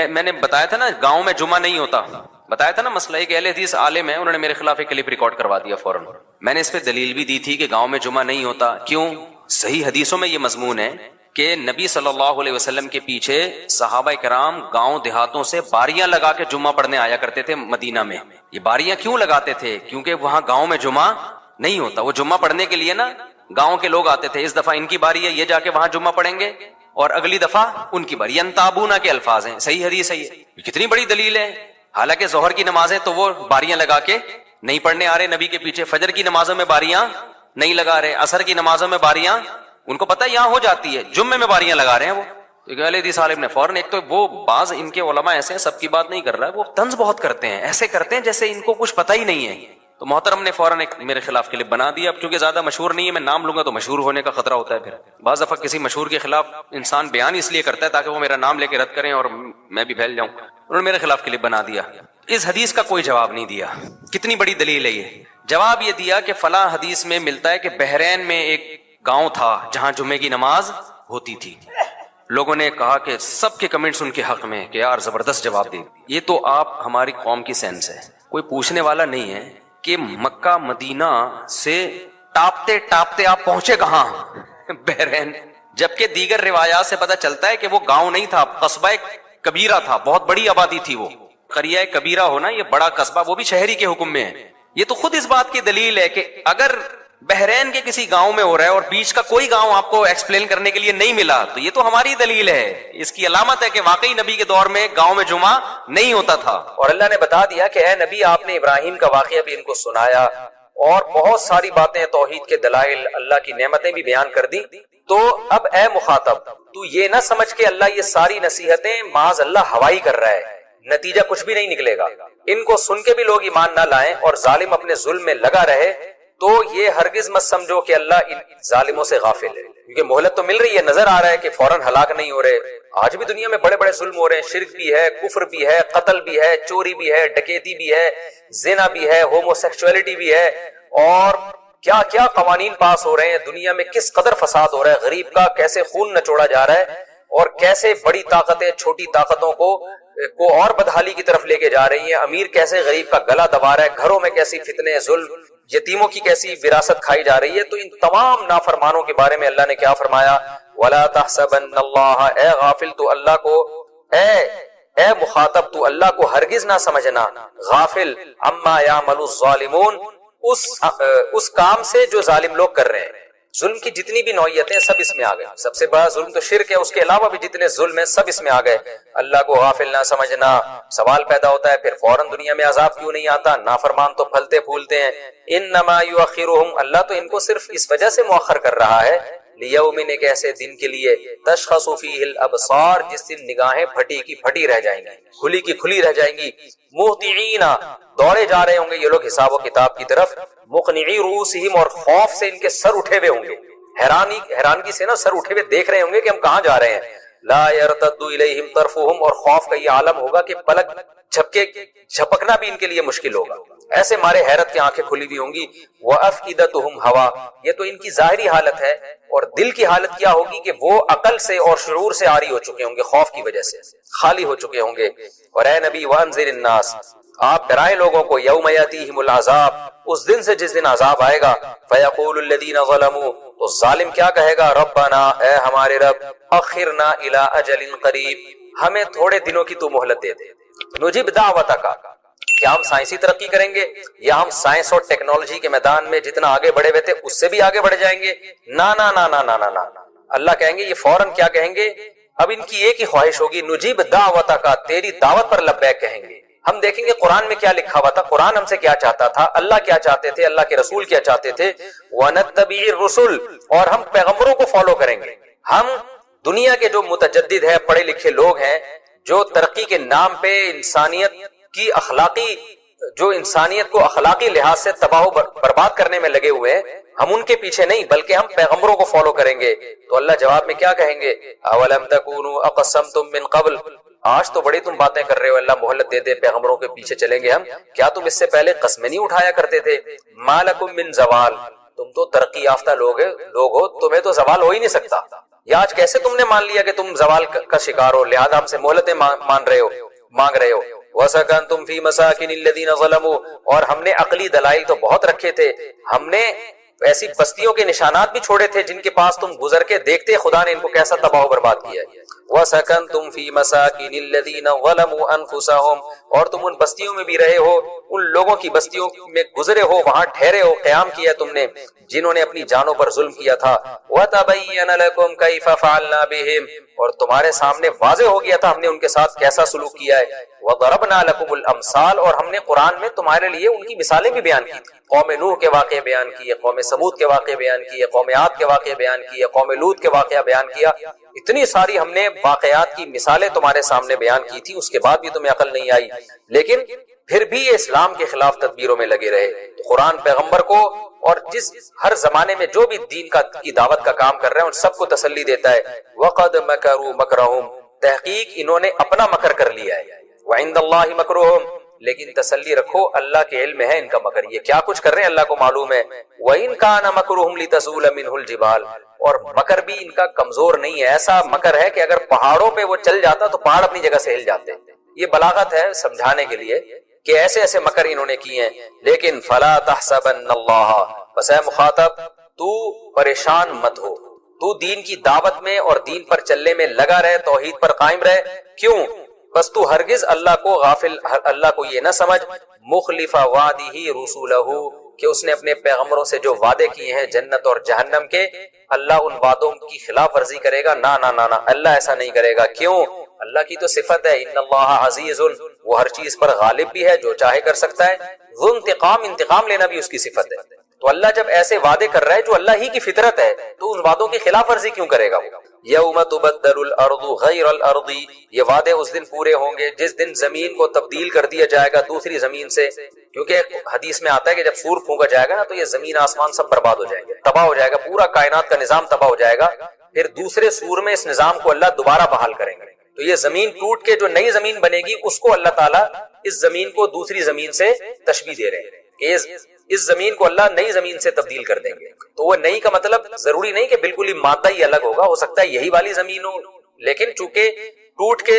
میں نے بتایا تھا نا گاؤں میں جمعہ نہیں ہوتا، بتایا تھا نا مسئلہ. ایک اہل حدیث عالم ہے، انہوں نے میرے خلاف ایک کلپ ریکارڈ کروا دیا فوراً. میں نے اس پہ دلیل بھی دی تھی کہ گاؤں میں جمعہ نہیں ہوتا. کیوں؟ صحیح حدیثوں میں یہ مضمون ہے کہ نبی صلی اللہ علیہ وسلم کے پیچھے صحابہ کرام گاؤں دیہاتوں سے باریاں لگا کے جمعہ پڑھنے آیا کرتے تھے مدینہ میں. یہ باریاں کیوں لگاتے تھے؟ کیونکہ وہاں گاؤں میں جمعہ نہیں ہوتا. وہ جمعہ پڑھنے کے لیے نا گاؤں کے لوگ آتے تھے، اس دفعہ ان کی باری ہے یہ جا کے وہاں جمعہ پڑھیں گے اور اگلی دفعہ ان کی باری. ینتابونا کے الفاظ ہیں، صحیح حدیث ہے یہ. کتنی بڑی دلیل ہے. حالانکہ ظہر کی نمازیں تو وہ باریاں لگا کے نہیں پڑھنے آ رہے نبی کے پیچھے، فجر کی نمازوں میں باریاں نہیں لگا رہے، عصر کی نمازوں میں باریاں ان کو پتہ یہاں ہو جاتی ہے، جمعے میں باریاں لگا رہے ہیں وہ. تو اہل حدیث عالم نے فوراً، ایک تو وہ بعض ان کے علماء ایسے ہیں، سب کی بات نہیں کر رہا ہے، وہ طنز بہت کرتے ہیں، ایسے کرتے ہیں جیسے ان کو کچھ پتہ ہی نہیں ہے. تو محترم نے فوراً ایک میرے خلاف کلپ بنا دیا. اب چونکہ زیادہ مشہور نہیں ہے، میں نام لوں گا تو مشہور ہونے کا خطرہ ہوتا ہے. پھر بعض دفعہ کسی مشہور کے خلاف انسان بیان اس لیے کرتا ہے تاکہ وہ میرا نام لے کے رد کریں اور میں بھی پھیل جاؤں. انہوں نے میرے خلاف کلپ بنا دیا. اس حدیث کا کوئی جواب نہیں دیا. کتنی بڑی دلیل ہے یہ. جواب یہ دیا کہ فلاں حدیث میں ملتا ہے کہ بحرین میں ایک گاؤں تھا جہاں جمعے کی نماز ہوتی تھی. لوگوں نے کہا کہ سب کے کمنٹس ان کے حق میں کہ یار زبردست جواب دے. یہ تو آپ ہماری قوم کی سینس ہے، کوئی پوچھنے والا نہیں ہے کہ مکہ مدینہ سے ٹاپتے ٹاپتے آپ پہنچے کہاں؟ بحرین. جبکہ دیگر روایات سے پتہ چلتا ہے کہ وہ گاؤں نہیں تھا، قصبہ کبیرہ تھا، بہت بڑی آبادی تھی. وہ قریہ کبیرہ ہونا، یہ بڑا قصبہ، وہ بھی شہری کے حکم میں ہے. یہ تو خود اس بات کی دلیل ہے کہ اگر بحرین کے کسی گاؤں میں ہو رہا ہے اور بیچ کا کوئی گاؤں آپ کو ایکسپلین کرنے کے لیے نہیں ملا تو یہ تو ہماری دلیل ہے. اس کی علامت ہے کہ واقعی نبی کے دور میں گاؤں میں جمعہ نہیں ہوتا تھا. اور اللہ نے بتا دیا کہ اے نبی آپ نے ابراہیم کا واقعہ بھی ان کو سنایا اور بہت ساری باتیں، توحید کے دلائل، اللہ کی نعمتیں بھی بیان کر دی. تو اب اے مخاطب تو یہ نہ سمجھ کے اللہ یہ ساری نصیحتیں معاذ اللہ ہوائی کر رہا ہے، نتیجہ کچھ بھی نہیں نکلے گا. ان کو سن کے بھی لوگ ایمان نہ لائیں اور ظالم اپنے ظلم میں لگا رہے تو یہ ہرگز مت سمجھو کہ اللہ ان ظالموں سے غافل ہے، کیونکہ مہلت تو مل رہی ہے، نظر آ رہا ہے کہ فوراً ہلاک نہیں ہو رہے. آج بھی دنیا میں بڑے بڑے ظلم ہو رہے ہیں، شرک بھی ہے، کفر بھی ہے، قتل بھی ہے، چوری بھی ہے، ڈکیتی بھی ہے، زنا بھی ہے، ہومو سیکسولیٹی بھی ہے، اور کیا کیا قوانین پاس ہو رہے ہیں دنیا میں. کس قدر فساد ہو رہا ہے، غریب کا کیسے خون نچوڑا جا رہا ہے اور کیسے بڑی طاقتیں چھوٹی طاقتوں کو اور بدحالی کی طرف لے کے جا رہی ہیں. امیر کیسے غریب کا گلا دبا رہا ہے، گھروں میں کیسی فتنے، ظلم، یتیموں کی کیسی وراثت کھائی جا رہی ہے. تو ان تمام نافرمانوں کے بارے میں اللہ نے کیا فرمایا؟ وَلَا تَحْسَبَنَّ اللَّهَ، اے غافل تو اللہ کو، اے مخاطب تو اللہ کو ہرگز نہ سمجھنا غافل عَمَّا يَعْمَلُ الظَّالِمُونَ، اس کام سے جو ظالم لوگ کر رہے ہیں. ظلم کی جتنی بھی نوعیتیں سب اس میں آ گئے. سب سے بڑا ظلم تو شرک ہے، اس کے علاوہ بھی جتنے ظلم ہیں سب اس میں آ گئے. اللہ کو غافل نہ سمجھنا. سوال پیدا ہوتا ہے پھر فوراً دنیا میں عذاب کیوں نہیں آتا؟ نافرمان تو پھلتے پھولتے ہیں. انما یؤخرہم، اللہ تو ان کو صرف اس وجہ سے مؤخر کر رہا ہے لیوم، ایک ایسے دن کے لیے تشخص فیہ الابصار، جس دن نگاہیں پھٹی کی پھٹی رہ جائیں گی، کھلی کی کھلی رہ جائیں گی. مہطعین، دوڑے جا رہے ہوں گے یہ لوگ حساب و کتاب کی طرف. مقنعی رؤوسہم، اور خوف سے ان کے سر اٹھے ہوئے ہوں گے، حیرانگی سے نا سر اٹھے ہوئے دیکھ رہے ہوں گے کہ ہم کہاں جا رہے ہیں. لا يرتد الیہم طرفهم، اور خوف کا یہ عالم ہوگا کہ پلک جھپکنا بھی ان کے لیے مشکل ہوگا، ایسے مارے حیرت کی آنکھیں کھلی ہوئی ہوں گی۔ وافئدتهم ہوا، یہ تو ان کی ظاہری حالت ہے، اور دل کی حالت کیا ہوگی کہ وہ عقل سے اور شعور سے عاری ہو چکے ہوں گے، خوف کی وجہ سے خالی ہو چکے ہوں گے۔ اور اے نبی وانذر الناس، آپ ڈرائیں لوگوں کو، یوم یاتیہم العذاب، اس دن سے جس دن عذاب آئے گا، فیقول الذین ظلموا، تو ظالم کیا کہے گا، ربنا، اے ہمارے رب، اخرنا الی اجل قریب، ہمیں تھوڑے دنوں کی تو مہلت دے دے، نجب دعوتک، کیا ہم سائنسی ترقی کریں گے، یا ہم سائنس اور ٹیکنالوجی کے میدان میں جتنا آگے بڑھے ہوئے تھے اس سے بھی آگے بڑھ جائیں گے؟ نا نا نا نا نا نا نا، اللہ کہیں گے، یہ فوراً کیا کہیں گے، اب ان کی ایک ہی خواہش ہوگی، نجیب دعوتک، تیری دعوت پر لبیک کہیں گے۔ ہم دیکھیں گے قرآن میں کیا لکھا ہوا تھا، قرآن ہم سے کیا چاہتا تھا، اللہ کیا چاہتے تھے، اللہ کے رسول کیا چاہتے تھے، وَنَتَّبِعِ الرُّسُلَ، اور ہم پیغمبروں کو فالو کریں گے۔ ہم دنیا کے جو متجدد ہیں، پڑھے لکھے لوگ ہیں، جو ترقی کے نام پہ انسانیت کو اخلاقی لحاظ سے تباہ و برباد کرنے میں لگے ہوئے ہیں، ہم ان کے پیچھے نہیں بلکہ ہم پیغمبروں کو فالو کریں گے۔ تو اللہ جواب میں کیا کہیں گے، اولم تکونوا اقسمتم من قبل، آج تو بڑی تم باتیں کر رہے ہو، اللہ مہلت دے دے، پیغمبروں کے پیچھے چلیں گے ہم، کیا تم اس سے پہلے قسمیں نہیں اٹھایا کرتے تھے؟ ما لکم من زوال، تم تو ترقی یافتہ لوگ ہو، تمہیں تو زوال ہو ہی نہیں سکتا، یا آج کیسے تم نے مان لیا کہ تم زوال کا شکار ہو، لہذا ہم سے مہلتیں مانگ رہے ہو۔ وَسَكَنْتُمْ فِي مَسَاكِنِ الَّذِينَ ظَلَمُوا، اور ہم نے عقلی دلائل تو بہت رکھے تھے، ہم نے ایسی بستیوں کے نشانات بھی چھوڑے تھے جن کے پاس تم گزر کے دیکھتے خدا نے ان کو کیسا تباہ و برباد کیا ہے۔ وَسَكَنْتُمْ فِي مَسَاكِنِ الَّذِينَ ظَلَمُوا أَنفُسَهُمْ، اور تم ان بستیوں میں بھی رہے ہو، ان لوگوں کی بستیوں میں گزرے ہو، وہاں ٹھہرے ہو، قیام کیا تم نے، جنہوں نے اپنی جانوں پر ظلم کیا تھا۔ وَتَبَيَّنَ لَكُمْ كَيْفَ فَعَلْنَا بِهِمْ، اور تمہارے سامنے واضح ہو گیا تھا ہم نے ان کے ساتھ کیسا سلوک کیا ہے۔ وَضَرَبْنَا لَكُمُ الْأَمْثَالَ، اور ہم نے قرآن میں تمہارے لیے ان کی مثالیں بھی بیان کی تھی، قوم نوح کے واقعے بیان کیے، قوم سمود کے واقعے بیان کیے، قوم عاد کے واقعے بیان کیے، قوم لوط کے واقعہ بیان کیا، اتنی ساری ہم نے واقعات کی مثالیں تمہارے سامنے بیان کی تھی، اس کے بعد بھی تمہیں عقل نہیں آئی، لیکن پھر بھی یہ اسلام کے خلاف تدبیروں میں لگے رہے۔ تو قرآن پیغمبر کو اور جس ہر زمانے میں جو بھی دین کی دعوت کا کام کر رہے ہیں ان سب کو تسلی دیتا ہے، وَقَدْ مَكَرُوا مَكْرَهُمْ، تحقیق انہوں نے اپنا مکر کر لیا ہے، وَعِنْدَ اللَّهِ مَكْرُهُمْ، لیکن تسلی رکھو اللہ کے علم ہے ان کا مکر، یہ کیا کچھ کر رہے ہیں اللہ کو معلوم ہے۔ وَإِنْ كَانَ مَكْرُهُمْ لِتَزُولَ مِنْهُ الْجِبَالُ، اور مکر بھی ان کا کمزور نہیں ہے، ایسا مکر ہے کہ اگر پہاڑوں پہ وہ چل جاتا تو پہاڑ اپنی جگہ سے ہل جاتے۔ یہ بلاغت ہے سمجھانے کے لیے کہ ایسے ایسے مکر انہوں نے کیے ہیں، لیکن فَلَا تَحْسَبَنَّ اللَّهَ، بس اے مخاطب تو پریشان مت ہو، تو دین کی دعوت میں اور دین پر چلنے میں لگا رہے، توحید پر قائم رہے، کیوں؟ بس تو ہرگز اللہ کو غافل، اللہ کو یہ نہ سمجھ، مخلف وعدہ رسولہ، کہ اس نے اپنے پیغمبروں سے جو وعدے کیے ہیں جنت اور جہنم کے، اللہ ان وعدوں کی خلاف ورزی کرے گا؟ نا نا نا نا، اللہ ایسا نہیں کرے گا۔ کیوں؟ اللہ کی تو صفت ہے، ان اللہ عزیز، وہ ہر چیز پر غالب بھی ہے، جو چاہے کر سکتا ہے، ذو انتقام، انتقام لینا بھی اس کی صفت ہے۔ تو اللہ جب ایسے وعدے کر رہا ہے جو اللہ ہی کی فطرت ہے تو ان وعدوں کی خلاف ورزی کیوں کرے گا؟ یوم تبدل الارض غیر الارض، یہ وعدے اس دن پورے ہوں گے جس دن زمین کو تبدیل کر دیا جائے گا دوسری زمین سے، کیونکہ حدیث میں آتا ہے کہ جب سور پھونکا جائے گا نا تو یہ زمین آسمان سب برباد ہو جائیں گے، تباہ ہو جائے گا، پورا کائنات کا نظام تباہ ہو جائے گا، پھر دوسرے سور میں اس نظام کو اللہ دوبارہ بحال کریں گے۔ تو یہ زمین ٹوٹ کے جو نئی زمین بنے گی اس کو اللہ تعالیٰ اس زمین کو دوسری زمین سے تشبیہ دے رہے ہیں کہ اس زمین کو اللہ نئی زمین سے تبدیل کر دیں گے۔ تو وہ نئی کا مطلب ضروری نہیں کہ بالکل ہی مادہ ہی الگ ہوگا، ہو سکتا ہے یہی والی زمین ہو، لیکن چونکہ ٹوٹ کے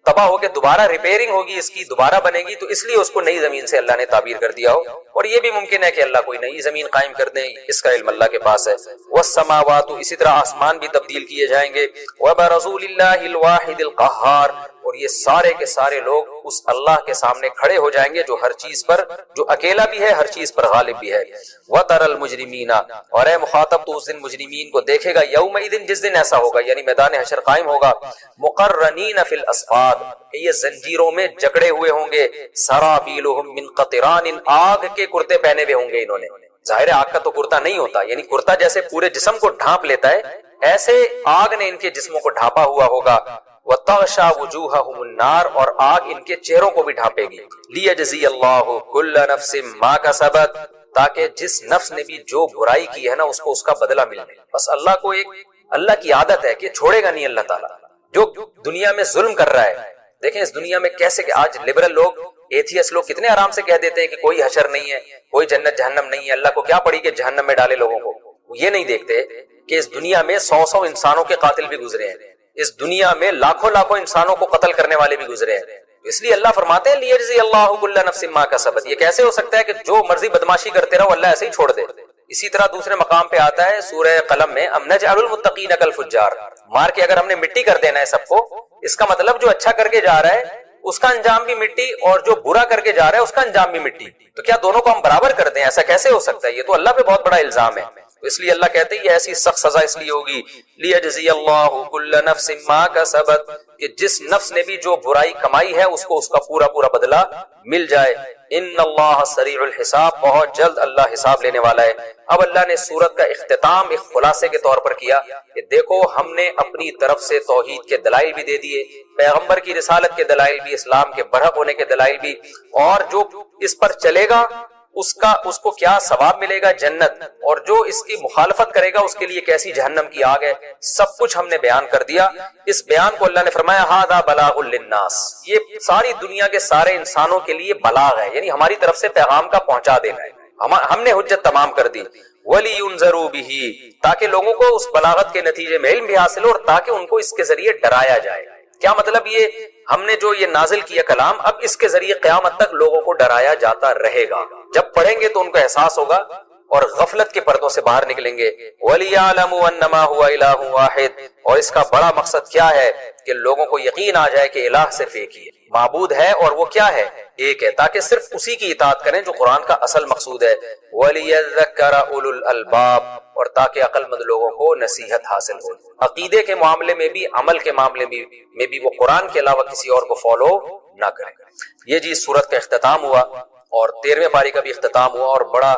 تباہ ہو کے دوبارہ ریپیئرنگ ہوگی، اس کی دوبارہ بنے گی، تو اس لیے اس کو نئی زمین سے اللہ نے تعبیر کر دیا ہو، اور یہ بھی ممکن ہے کہ اللہ کوئی نئی زمین قائم کر دیں، اس کا علم اللہ کے پاس ہے۔ والسماوات، اسی طرح آسمان بھی تبدیل کیے جائیں گے۔ وبرزوا للہ الواحد القہار، اور یہ سارے کے سارے لوگ اس اللہ کے سامنے کھڑے ہو جائیں گے جو ہر چیز پر، جو اکیلا بھی ہے، ہر چیز پر غالب بھی ہے۔ وَتَرَى الْمُجْرِمِينَ، اور اے مخاطب تو اس دن مجرمین کو دیکھے گا، یومئذ، جس دن ایسا ہوگا یعنی میدان حشر قائم ہوگا، مُقَرَّنِينَ فِي الْأَصْفَادِ، کہ یہ زنجیروں میں جکڑے ہوئے ہوں گے، سَرَابِيلُهُم مِّن قَطِرَانٍ، آگ کے کرتے پہنے ہوئے ہوں گے انہوں نے۔ ظاہر ہے آگ کا تو کرتا نہیں ہوتا، یعنی کرتا جیسے پورے جسم کو ڈھانپ لیتا ہے، ایسے آگ نے ان کے جسموں کو ڈھانپا ہوا ہوگا۔ وَتَغْشَى وُجُوهَهُمُ النَّارُ، اور آگ ان کے چہروں کو بھی ڈھانپے گی۔ لِيَجْزِيَ اللَّهُ كُلَّ نَفْسٍ مَا كَسَبَتْ، تاکہ جس نفس نے بھی جو برائی کی ہے نا اس کو اس کا بدلہ مل جائے۔ بس اللہ کو ایک، اللہ کی عادت ہے کہ چھوڑے گا نہیں اللہ تعالیٰ، جو دنیا میں ظلم کر رہا ہے. دیکھیں اس دنیا میں کیسے کہ آج لبرل لوگ، ایتھیسٹ لوگ کتنے آرام سے کہہ دیتے ہیں کہ کوئی حشر نہیں ہے، کوئی جنت جہنم نہیں ہے، اللہ کو کیا پڑی کہ جہنم میں ڈالے لوگوں کو. وہ یہ نہیں دیکھتے کہ اس دنیا میں 100 انسانوں کے قاتل بھی گزرے ہیں، اس دنیا میں لاکھوں انسانوں کو قتل کرنے والے بھی گزرے ہیں. اس لیے اللہ فرماتے ہیں لیجزی اللہ کل نفس ما کسبت. یہ کیسے ہو سکتا ہے کہ جو مرضی بدماشی کرتے رہو اللہ ایسے ہی چھوڑ دے. اسی طرح دوسرے مقام پہ آتا ہے سورہ قلم میں، ام نجعل المتقین کالفجار. مار کے اگر ہم نے مٹی کر دینا ہے سب کو، اس کا مطلب جو اچھا کر کے جا رہا ہے اس کا انجام بھی مٹی، اور جو برا کر کے جا رہا ہے اس کا انجام بھی مٹی. تو کیا دونوں کو ہم برابر کر دیں؟ ایسا کیسے ہو سکتا ہے؟ یہ تو اللہ پہ بہت بڑا الزام ہے. تو اس لیے اللہ کہتے ہیں یہ ایسی سخت سزا اس لیے ہوگی لیجزی اللہ کل نفس ما کسبت، کہ جس نفس نے بھی جو برائی کمائی ہے اس کو اس کا پورا بدلہ مل جائے. ان اللہ سریع الحساب، بہت جلد اللہ حساب لینے والا ہے. اب اللہ نے سورت کا اختتام ایک خلاصے کے طور پر کیا کہ دیکھو ہم نے اپنی طرف سے توحید کے دلائل بھی دے دیے، پیغمبر کی رسالت کے دلائل بھی، اسلام کے برحق ہونے کے دلائل بھی، اور جو اس پر چلے گا اس کو کیا ثواب ملے گا، جنت، اور جو اس کی مخالفت کرے گا اس کے لیے کیسی جہنم کی آگ ہے. سب کچھ ہم نے بیان کر دیا. اس بیان کو اللہ نے فرمایا ھذا بلاغ للناس، یہ ساری دنیا کے سارے انسانوں کے لیے بلاغ ہے، یعنی ہماری طرف سے پیغام کا پہنچا دینا ہے. ہم نے حجت تمام کر دی. وَلِيُنذَرُوا بِهِ، تاکہ لوگوں کو اس بلاغت کے نتیجے میں علم بھی حاصل ہو، اور تاکہ ان کو اس کے ذریعے ڈرایا جائے. کیا مطلب؟ یہ ہم نے جو یہ نازل کیا کلام، اب اس کے ذریعے قیامت تک لوگوں کو ڈرایا جاتا رہے گا. جب پڑھیں گے تو ان کو احساس ہوگا اور غفلت کے پردوں سے باہر نکلیں گے. وَلِيَعْلَمُوا أَنَّمَا هُوَ إِلَٰهٌ وَاحِدٌ، اور اس کا بڑا مقصد کیا ہے کہ لوگوں کو یقین آ جائے کہ الہ صرف ایک ہی ہے، معبود ہے، اور وہ کیا ہے؟ ایک ہے، تاکہ صرف اسی کی اطاعت کریں جو قرآن کا اصل مقصود ہے. وَلِيَذَّكَّرَ أُولُو الْأَلْبَابِ، اور تاکہ عقل مند لوگوں کو نصیحت حاصل ہو. عقیدے کے معاملے میں بھی، عمل کے معاملے میں بھی وہ قرآن کے علاوہ کسی اور کو فالو نہ کریں. یہ جی سورت کا اختتام ہوا، اور 13ویں پاری کا بھی اختتام ہوا، اور بڑا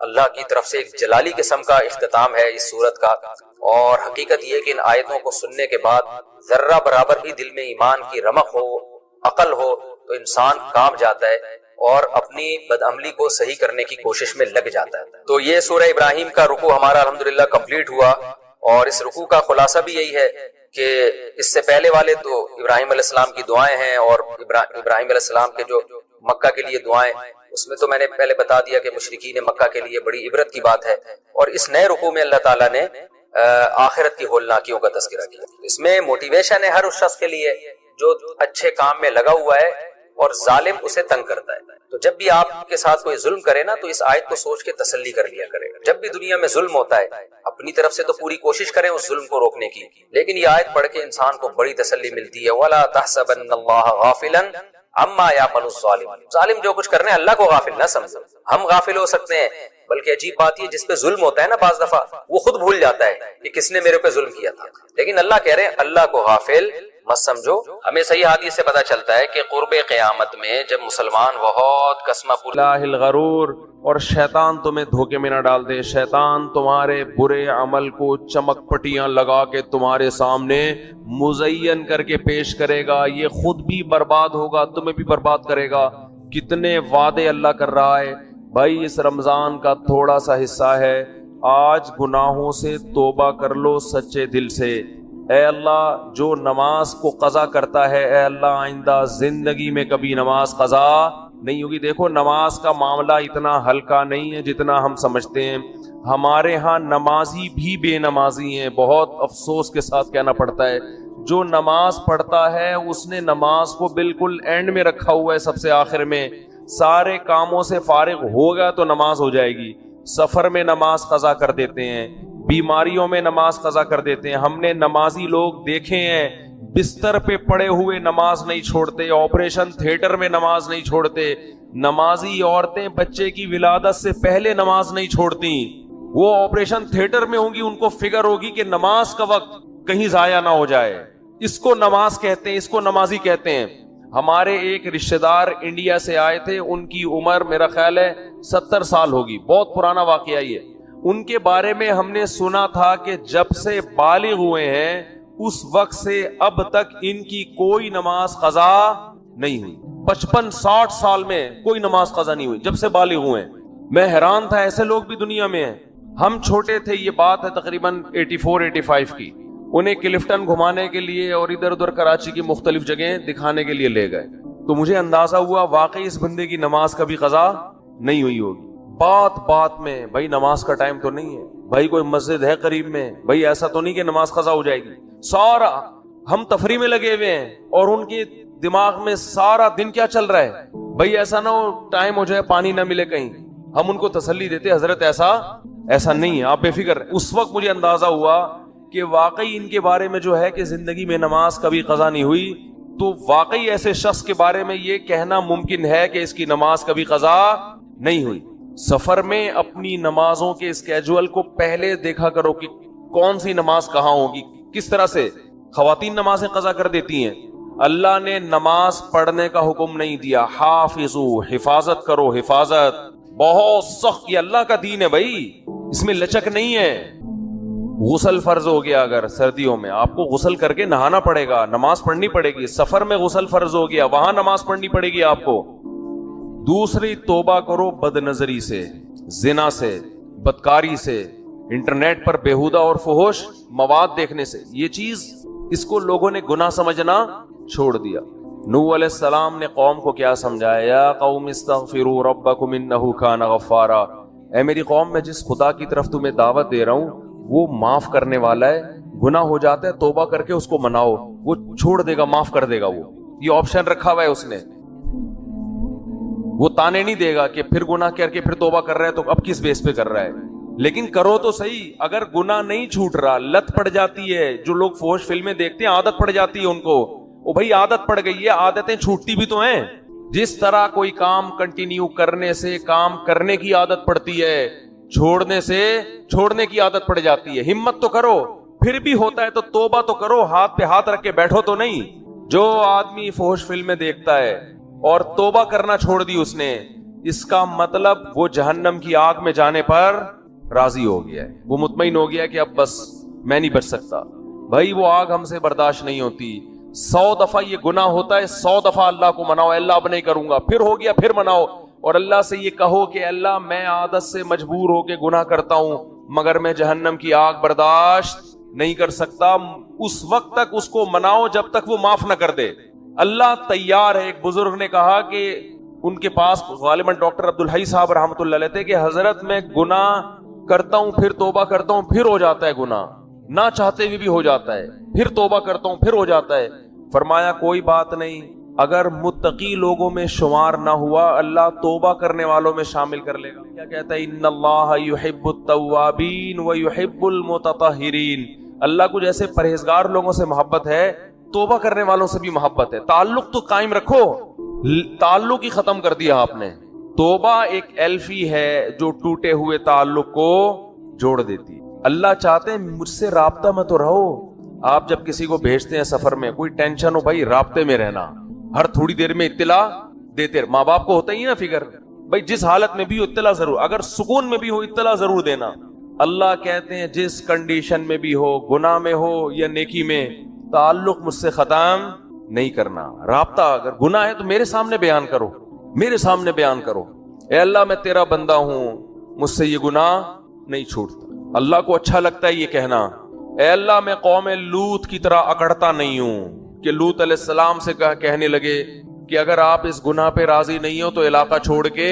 اللہ کی طرف سے ایک جلالی قسم کا اختتام ہے اس سورت کا. اور حقیقت یہ کہ ان آیتوں کو سننے کے بعد ذرہ برابر بھی دل میں ایمان کی رمق ہو، عقل ہو، تو انسان کام جاتا ہے اور اپنی بدعملی کو صحیح کرنے کی کوشش میں لگ جاتا ہے. تو یہ سورہ ابراہیم کا رکوع ہمارا الحمدللہ کمپلیٹ ہوا، اور اس رکوع کا خلاصہ بھی یہی ہے کہ اس سے پہلے والے تو ابراہیم علیہ السلام کی دعائیں ہیں، اور ابراہیم علیہ السلام کے جو مکہ کے لیے دعائیں، اس میں تو میں نے پہلے بتا دیا کہ مشرکین مکہ کے لیے بڑی عبرت کی بات ہے. اور اس نئے رکوع میں اللہ تعالیٰ نے آخرت کی ہولناکیوں کا تذکرہ کیا. اس میں موٹیویشن ہے ہر اس شخص کے لیے جو اچھے کام میں لگا ہوا ہے اور ظالم اسے تنگ کرتا ہے. تو جب بھی آپ کے ساتھ کوئی ظلم کرے نا تو اس آیت کو سوچ کے تسلی کر لیا کرے. جب بھی دنیا میں ظلم ہوتا ہے اپنی طرف سے تو پوری کوشش کریں اس ظلم کو روکنے کی، لیکن یہ آیت پڑھ کے انسان کو بڑی تسلی ملتی ہے. وَلَا تَحْسَبَنَّ اللَّهَ غَافِلًا عَمَّا يَعْمَلُ الظَّالِمُونَ، ظالم جو کچھ کرنے اللہ کو غافل نہ سمجھو. ہم غافل ہو سکتے ہیں، بلکہ عجیب بات یہ جس پہ ظلم ہوتا ہے نا بعض دفعہ وہ خود بھول جاتا ہے کہ کس نے میرے پہ ظلم کیا تھا، لیکن اللہ کہہ رہے ہیں اللہ کو غافل مت سمجھو. ہمیں صحیح حدیث سے پتہ چلتا ہے کہ قرب قیامت میں جب مسلمان بہت قسمہ اللہ الغرور، اور شیطان تمہیں دھوکے میں نہ ڈال دے. شیطان تمہارے برے عمل کو چمک پٹیاں لگا کے تمہارے سامنے مزین کر کے پیش کرے گا. یہ خود بھی برباد ہوگا، تمہیں بھی برباد کرے گا. کتنے وعدے اللہ کر رہا ہے. بھائی اس رمضان کا تھوڑا سا حصہ ہے، آج گناہوں سے توبہ کر لو سچے دل سے. اے اللہ جو نماز کو قضا کرتا ہے، اے اللہ آئندہ زندگی میں کبھی نماز قضا نہیں ہوگی. دیکھو نماز کا معاملہ اتنا ہلکا نہیں ہے جتنا ہم سمجھتے ہیں. ہمارے ہاں نمازی بھی بے نمازی ہیں. بہت افسوس کے ساتھ کہنا پڑتا ہے، جو نماز پڑھتا ہے اس نے نماز کو بالکل اینڈ میں رکھا ہوا ہے، سب سے آخر میں. سارے کاموں سے فارغ ہوگا تو نماز ہو جائے گی. سفر میں نماز قضا کر دیتے ہیں، بیماریوں میں نماز قضا کر دیتے ہیں. ہم نے نمازی لوگ دیکھے ہیں بستر پہ پڑے ہوئے نماز نہیں چھوڑتے، آپریشن تھیٹر میں نماز نہیں چھوڑتے. نمازی عورتیں بچے کی ولادت سے پہلے نماز نہیں چھوڑتی. وہ آپریشن تھیٹر میں ہوں گی، ان کو فکر ہوگی کہ نماز کا وقت کہیں ضائع نہ ہو جائے. اس کو نماز کہتے ہیں، اس کو نمازی کہتے ہیں. ہمارے ایک رشتہ دار انڈیا سے آئے تھے، ان کی عمر میرا خیال ہے 70 سال ہوگی، بہت پرانا واقعہ یہ. ان کے بارے میں ہم نے سنا تھا کہ جب سے بالغ ہوئے ہیں اس وقت سے اب تک ان کی کوئی نماز قضا نہیں ہوئی. 55-60 سال میں کوئی نماز قضا نہیں ہوئی جب سے بالغ ہوئے ہیں. میں حیران تھا، ایسے لوگ بھی دنیا میں ہیں. ہم چھوٹے تھے، یہ بات ہے تقریباً 84-85 کی. انہیں کلفٹن گھمانے کے لیے اور ادھر ادھر کراچی کی مختلف جگہیں دکھانے کے لیے لے گئے, تو مجھے اندازہ ہوا واقعی اس بندے کی نماز کبھی قضا نہیں ہوئی ہوگی. بات بات میں بھائی نماز کا ٹائم تو نہیں ہے, بھائی کوئی مسجد ہے قریب میں, بھائی ایسا تو نہیں کہ نماز قضا ہو جائے گی. سارا ہم تفریح میں لگے ہوئے ہیں اور ان کے دماغ میں سارا دن کیا چل رہا ہے, بھائی ایسا نہ ہو ٹائم ہو جائے پانی نہ ملے کہیں. ہم ان کو تسلی دیتے حضرت ایسا نہیں ہے, آپ بے فکر. اس وقت مجھے اندازہ ہوا کہ واقعی ان کے بارے میں جو ہے کہ زندگی میں نماز کبھی قضا نہیں ہوئی, تو واقعی ایسے شخص کے بارے میں یہ کہنا ممکن ہے کہ اس کی نماز کبھی قضا نہیں ہوئی. سفر میں اپنی نمازوں کے اسکیجول کو پہلے دیکھا کرو کہ کون سی نماز کہاں ہوگی, کس طرح سے. خواتین نمازیں قضا کر دیتی ہیں. اللہ نے نماز پڑھنے کا حکم نہیں دیا, حافظو حفاظت کرو, حفاظت بہت سخت, یہ اللہ کا دین ہے بھائی, اس میں لچک نہیں ہے. غسل فرض ہو گیا, اگر سردیوں میں آپ کو غسل کر کے نہانا پڑے گا, نماز پڑھنی پڑے گی. سفر میں غسل فرض ہو گیا, وہاں نماز پڑھنی پڑے گی آپ کو. دوسری, توبہ کرو بد نظری سے, زنا سے, بدکاری سے, انٹرنیٹ پر بیہودہ اور فحش مواد دیکھنے سے. یہ چیز اس کو لوگوں نے گناہ سمجھنا چھوڑ دیا. نوح علیہ السلام نے قوم کو کیا سمجھایا, یا قوم استغفروا ربکم انہ کان غفارا, اے میری قوم میں جس خدا کی طرف تمہیں دعوت دے رہا ہوں وہ معاف کرنے والا ہے. گناہ ہو جاتا ہے توبہ کر کے اس کو مناؤ, وہ چھوڑ دے گا, معاف کر دے گا. وہ یہ آپشن رکھا ہوا ہے اس نے, وہ تانے نہیں دے گا کہ پھر گناہ کر کے پھر توبہ کر رہا ہے تو اب کس بیس پہ کر رہا ہے. لیکن کرو تو صحیح. اگر گناہ نہیں چھوٹ رہا, لت پڑ جاتی ہے, جو لوگ فحش فلمیں دیکھتے ہیں عادت پڑ جاتی ہے ان کو, او بھائی عادت پڑ گئی ہے, عادتیں چھوٹتی بھی تو ہیں. جس طرح کوئی کام کنٹینیو کرنے سے کام کرنے کی عادت پڑتی ہے, چھوڑنے سے چھوڑنے کی عادت پڑ جاتی ہے. ہمت تو کرو, پھر بھی ہوتا ہے تو توبہ تو کرو, ہاتھ پہ ہاتھ رکھ کے بیٹھو تو نہیں. جو آدمی فحش فلمیں دیکھتا ہے اور توبہ کرنا چھوڑ دی اس نے, اس کا مطلب وہ جہنم کی آگ میں جانے پر راضی ہو گیا ہے, وہ مطمئن ہو گیا کہ اب بس میں نہیں بچ سکتا. بھائی وہ آگ ہم سے برداشت نہیں ہوتی. 100 دفعہ یہ گناہ ہوتا ہے, 100 دفعہ اللہ کو مناؤ, اللہ اب نہیں کروں گا, پھر ہو گیا پھر مناؤ, اور اللہ سے یہ کہو کہ اللہ میں عادت سے مجبور ہو کے گناہ کرتا ہوں مگر میں جہنم کی آگ برداشت نہیں کر سکتا. اس وقت تک اس کو مناؤ جب تک وہ معاف نہ کر دے. اللہ تیار ہے. ایک بزرگ نے کہا کہ ان کے پاس غالباً ڈاکٹر عبدالحی صاحب رحمۃ اللہ علیہ تھے کہ حضرت میں گناہ کرتا ہوں پھر توبہ کرتا ہوں پھر ہو جاتا ہے گناہ, نہ چاہتے ہوئے بھی ہو جاتا ہے, پھر توبہ کرتا ہوں پھر ہو جاتا ہے. فرمایا کوئی بات نہیں, اگر متقی لوگوں میں شمار نہ ہوا اللہ توبہ کرنے والوں میں شامل کر لے گا. کیا کہتا ہے, ان اللہ یحب التوابین ویحب المتطہرین. اللہ کو جیسے پرہیزگار لوگوں سے محبت ہے, توبہ کرنے والوں سے بھی محبت ہے. تعلق تو قائم رکھو, تعلق ہی ختم کر دیا آپ نے. توبہ ایک ایلفی ہے جو ٹوٹے ہوئے تعلق کو جوڑ دیتی. اللہ چاہتے ہیں مجھ سے رابطہ میں تو رہو. آپ جب کسی کو بھیجتے ہیں سفر میں, کوئی ٹینشن ہو بھائی رابطے میں رہنا, ہر تھوڑی دیر میں اطلاع دیتے. ماں باپ کو ہوتا ہی نا فکر, بھائی جس حالت میں بھی ہو اطلاع ضرور, اگر سکون میں بھی ہو اطلاع ضرور دینا. اللہ کہتے ہیں جس کنڈیشن میں بھی ہو, گناہ میں ہو یا نیکی میں, تعلق مجھ سے ختم نہیں کرنا. رابطہ اگر گناہ ہے تو میرے سامنے بیان کرو, میرے سامنے بیان کرو, اے اللہ میں تیرا بندہ ہوں, مجھ سے یہ گناہ نہیں چھوٹتا. اللہ کو اچھا لگتا ہے یہ کہنا, اے اللہ میں قوم لوط کی طرح اکڑتا نہیں ہوں کہ لوط علیہ السلام سے کہنے لگے کہ اگر آپ اس گناہ پہ راضی نہیں ہو تو علاقہ چھوڑ کے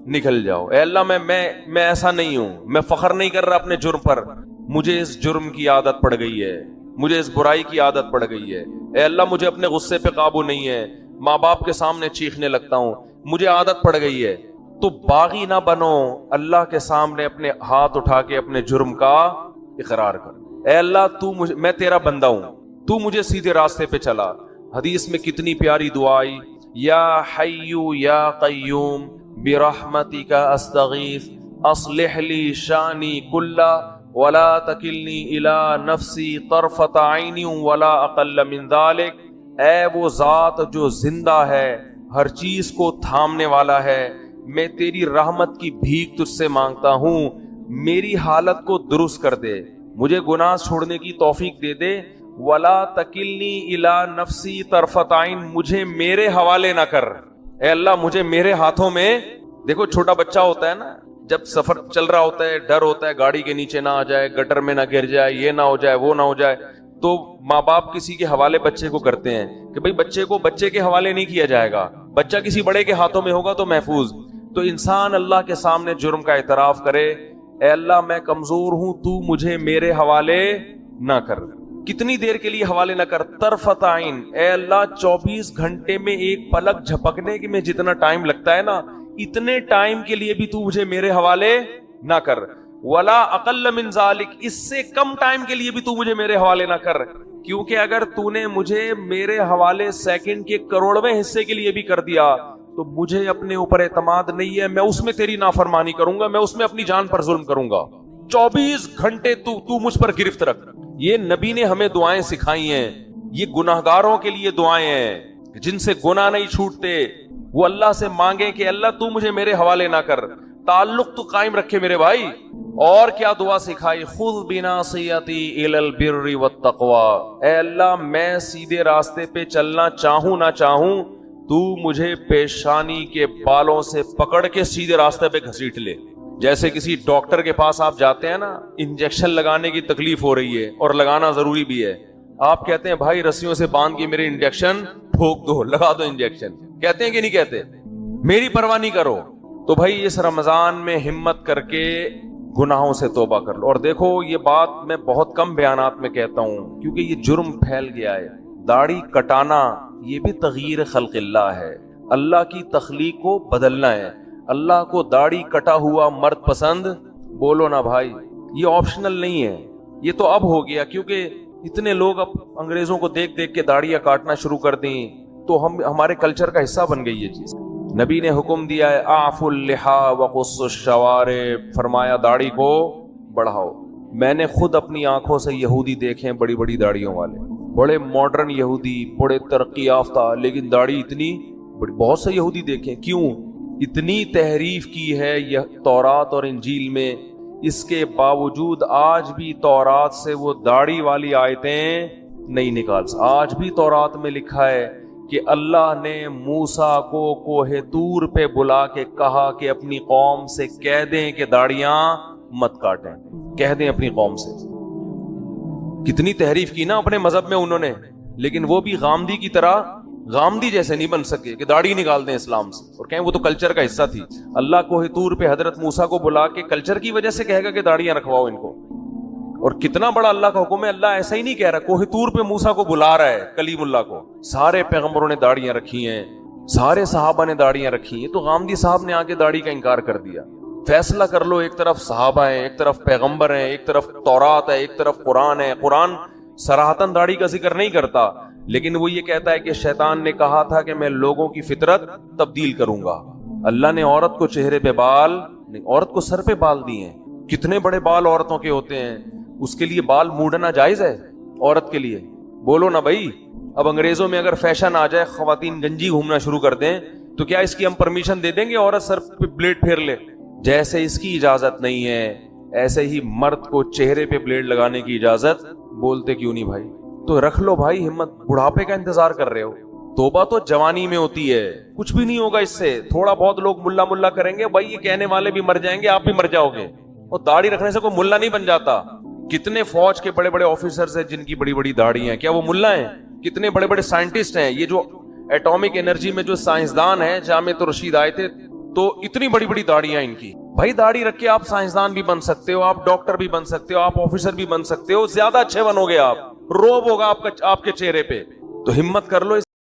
نکل جاؤ. اے اللہ میں ایسا نہیں ہوں, میں فخر نہیں کر رہا اپنے جرم پر, مجھے اس جرم کی عادت پڑ گئی ہے, مجھے اس برائی کی عادت پڑ گئی ہے. اے اللہ مجھے اپنے غصے پہ قابو نہیں ہے, ماں باپ کے سامنے چیخنے لگتا ہوں, مجھے عادت پڑ گئی ہے. تو باغی نہ بنو, اللہ کے سامنے اپنے ہاتھ اٹھا کے اپنے جرم کا اقرار کر. اے اللہ میں تیرا بندہ ہوں, تو مجھے سیدھے راستے پہ چلا. حدیث میں کتنی پیاری دعا آئی, یا حیو یا قیوم برحمتک استغیث اصلح لی شانی کلا ولا تکلنی الی نفسی طرفۃ عین ولا اقل من ذلک. اے وہ ذات جو زندہ ہے, ہر چیز کو تھامنے والا ہے, میں تیری رحمت کی بھیک تجھ سے مانگتا ہوں, میری حالت کو درست کر دے, مجھے گناہ چھوڑنے کی توفیق دے دے. ولا تکلنی الی نفسی طرفۃ عین, مجھے میرے حوالے نہ کر. اے اللہ مجھے میرے ہاتھوں میں. دیکھو چھوٹا بچہ ہوتا ہے نا, جب سفر چل رہا ہوتا ہے ڈر ہوتا ہے گاڑی کے نیچے نہ آ جائے, گٹر میں نہ گر جائے, یہ نہ ہو جائے وہ نہ ہو جائے, تو ماں باپ کسی کے حوالے بچے کو کرتے ہیں کہ بھئی بچے کو بچے کے حوالے نہیں کیا جائے گا، بچہ کسی بڑے کے ہاتھوں میں ہوگا تو محفوظ. تو انسان اللہ کے سامنے جرم کا اعتراف کرے، اے اللہ میں کمزور ہوں، تو مجھے میرے حوالے نہ کر. کتنی دیر کے لیے حوالے نہ کر؟ طرفت عین، اے اللہ 24 گھنٹے میں ایک پلک جھپکنے میں جتنا ٹائم لگتا ہے نا، اتنے ٹائم کے لیے بھی تو مجھے میرے حوالے نہ کر. ولا اقل من ذالک، اس سے کم ٹائم کے لیے بھی تو مجھے میرے حوالے نہ کر، کیونکہ اگر تو نے مجھے میرے حوالے سیکنڈ کے کروڑویں حصے کے لیے بھی کر دیا تو مجھے اپنے اوپر اعتماد نہیں ہے، میں اس میں تیری نافرمانی کروں گا، میں اس میں اپنی جان پر ظلم کروں گا. 24 گھنٹے تو مجھ پر گرفت رکھ. یہ نبی نے ہمیں دعائیں سکھائی ہیں، یہ گناہگاروں کے لیے دعائیں ہیں جن سے گناہ نہیں چھوٹتے. وہ اللہ سے مانگیں کہ اللہ تو مجھے میرے حوالے نہ کر، تعلق تو قائم رکھے میرے بھائی. اور کیا دعا سکھائی؟ خذ بناصیتی الی البر والتقوی، اے اللہ میں سیدھے راستے پہ چلنا چاہوں نہ چاہوں، تو مجھے پیشانی کے بالوں سے پکڑ کے سیدھے راستے پہ گھسیٹ لے. جیسے کسی ڈاکٹر کے پاس آپ جاتے ہیں نا، انجیکشن لگانے کی تکلیف ہو رہی ہے اور لگانا ضروری بھی ہے، آپ کہتے ہیں بھائی رسیوں سے باندھ کے میرے انجیکشن ٹھوک دو، لگا دو انجیکشن، کہتے ہیں کہ نہیں کہتے؟ میری پرواہ نہیں کرو. تو بھائی اس رمضان میں ہمت کر کے گناہوں سے توبہ کر لو. اور دیکھو یہ بات میں بہت کم بیانات میں کہتا ہوں کیونکہ یہ جرم پھیل گیا ہے. داڑھی کٹانا یہ بھی تغییر خلق اللہ ہے، اللہ کی تخلیق کو بدلنا ہے. اللہ کو داڑھی کٹا ہوا مرد پسند بولو نا بھائی، یہ آپشنل نہیں ہے، یہ تو اب ہو گیا کیونکہ اتنے لوگ اب انگریزوں کو دیکھ دیکھ کے داڑیاں کاٹنا شروع کر دیں تو ہمارے کلچر کا حصہ بن گئی یہ چیز. نبی نے حکم دیا ہے اعفوا اللحى وقصوا الشوارب، فرمایا داڑھی کو بڑھاؤ. میں نے خود اپنی آنکھوں سے یہودی دیکھے بڑی بڑی داڑھیوں والے، بڑے ماڈرن یہودی، بڑے ترقی یافتہ، لیکن داڑھی اتنی بڑی. بہت سے یہودی دیکھے، کیوں؟ اتنی تحریف کی ہے یہ تورات اور انجیل میں، اس کے باوجود آج بھی تورات سے وہ داڑھی والی آیتیں نہیں نکال. آج بھی تورات میں لکھا ہے کہ اللہ نے موسیٰ کو کوہ طور پہ بلا کے کہا کہ اپنی قوم سے کہہ دیں کہ داڑیاں مت کاٹیں، کہہ دیں اپنی قوم سے. کتنی تحریف کی نا اپنے مذہب میں انہوں نے، لیکن وہ بھی غامدی کی طرح، غامدی جیسے نہیں بن سکے کہ داڑھی نکال دیں اسلام سے اور کہیں وہ تو کلچر کا حصہ تھی. اللہ کوہ طور پہ حضرت موسیٰ کو بلا کے کلچر کی وجہ سے کہے گا کہ داڑیاں رکھواؤ ان کو. اور کتنا بڑا اللہ کا حکم ہے. اللہ ایسا ہی نہیں کہہ رہا، کوہ طور پہ موسیٰ کو بلا رہا ہے، کلیم اللہ کو. سارے پیغمبروں نے داڑیاں رکھی ہیں، سارے صحابہ نے داڑیاں رکھی ہیں. تو غامدی صاحب نے آ کے داڑھی کا انکار کر دیا. فیصلہ کر لو، ایک طرف صحابہ ہیں، ایک طرف پیغمبر ہیں، ایک طرف تورات ہے، ایک طرف قرآن ہے. قرآن صراحتاً داڑھی کا ذکر نہیں کرتا، لیکن وہ یہ کہتا ہے کہ شیطان نے کہا تھا کہ میں لوگوں کی فطرت تبدیل کروں گا. اللہ نے عورت کو چہرے پہ بال نہیں، عورت کو سر پہ بال دیے ہیں. کتنے بڑے بال عورتوں کے ہوتے ہیں، اس کے لیے بال موڑنا جائز ہے عورت کے لیے؟ بولو نا بھائی. اب انگریزوں میں اگر فیشن آ جائے خواتین گنجی گھومنا شروع کر دیں تو کیا اس کی ہم پرمیشن دے دیں گے عورت سر پہ بلیڈ پھیر لے؟ جیسے اس کی اجازت نہیں ہے ایسے ہی مرد کو چہرے پہ بلیڈ لگانے کی اجازت بولتے کیوں نہیں بھائی؟ تو رکھ لو بھائی ہمت. بڑھاپے کا انتظار کر رہے ہو؟ توبہ تو جوانی میں ہوتی ہے، کچھ بھی نہیں ہوگا اس سے. تھوڑا بہت لوگ ملا ملا کریں گے، بھائی یہ کہنے والے بھی مر جائیں گے، آپ بھی مر جاؤ گے. اور داڑھی رکھنے سے کوئی ملا نہیں بن جاتا. کتنے فوج کے بڑے بڑے آفیسرز ہیں جن کی بڑی بڑی داڑھی ہیں، کیا وہ ملا ہیں؟ کتنے بڑے بڑے سائنٹسٹ ہیں. یہ جو ایٹامک انرجی میں جو سائنسدان ہیں، جامعۃ الرشید آئے تھے تو اتنی بڑی بڑی داڑیاں ان کی. بھائی داڑھی رکھ کے آپ سائنسدان بھی بن سکتے ہو، آپ ڈاکٹر بھی بن سکتے ہو، آپ آفیسر بھی بن سکتے ہو، زیادہ اچھے بنو گے آپ، روب ہوگا آپ کے چہرے پہ. تو ہمت کر لو.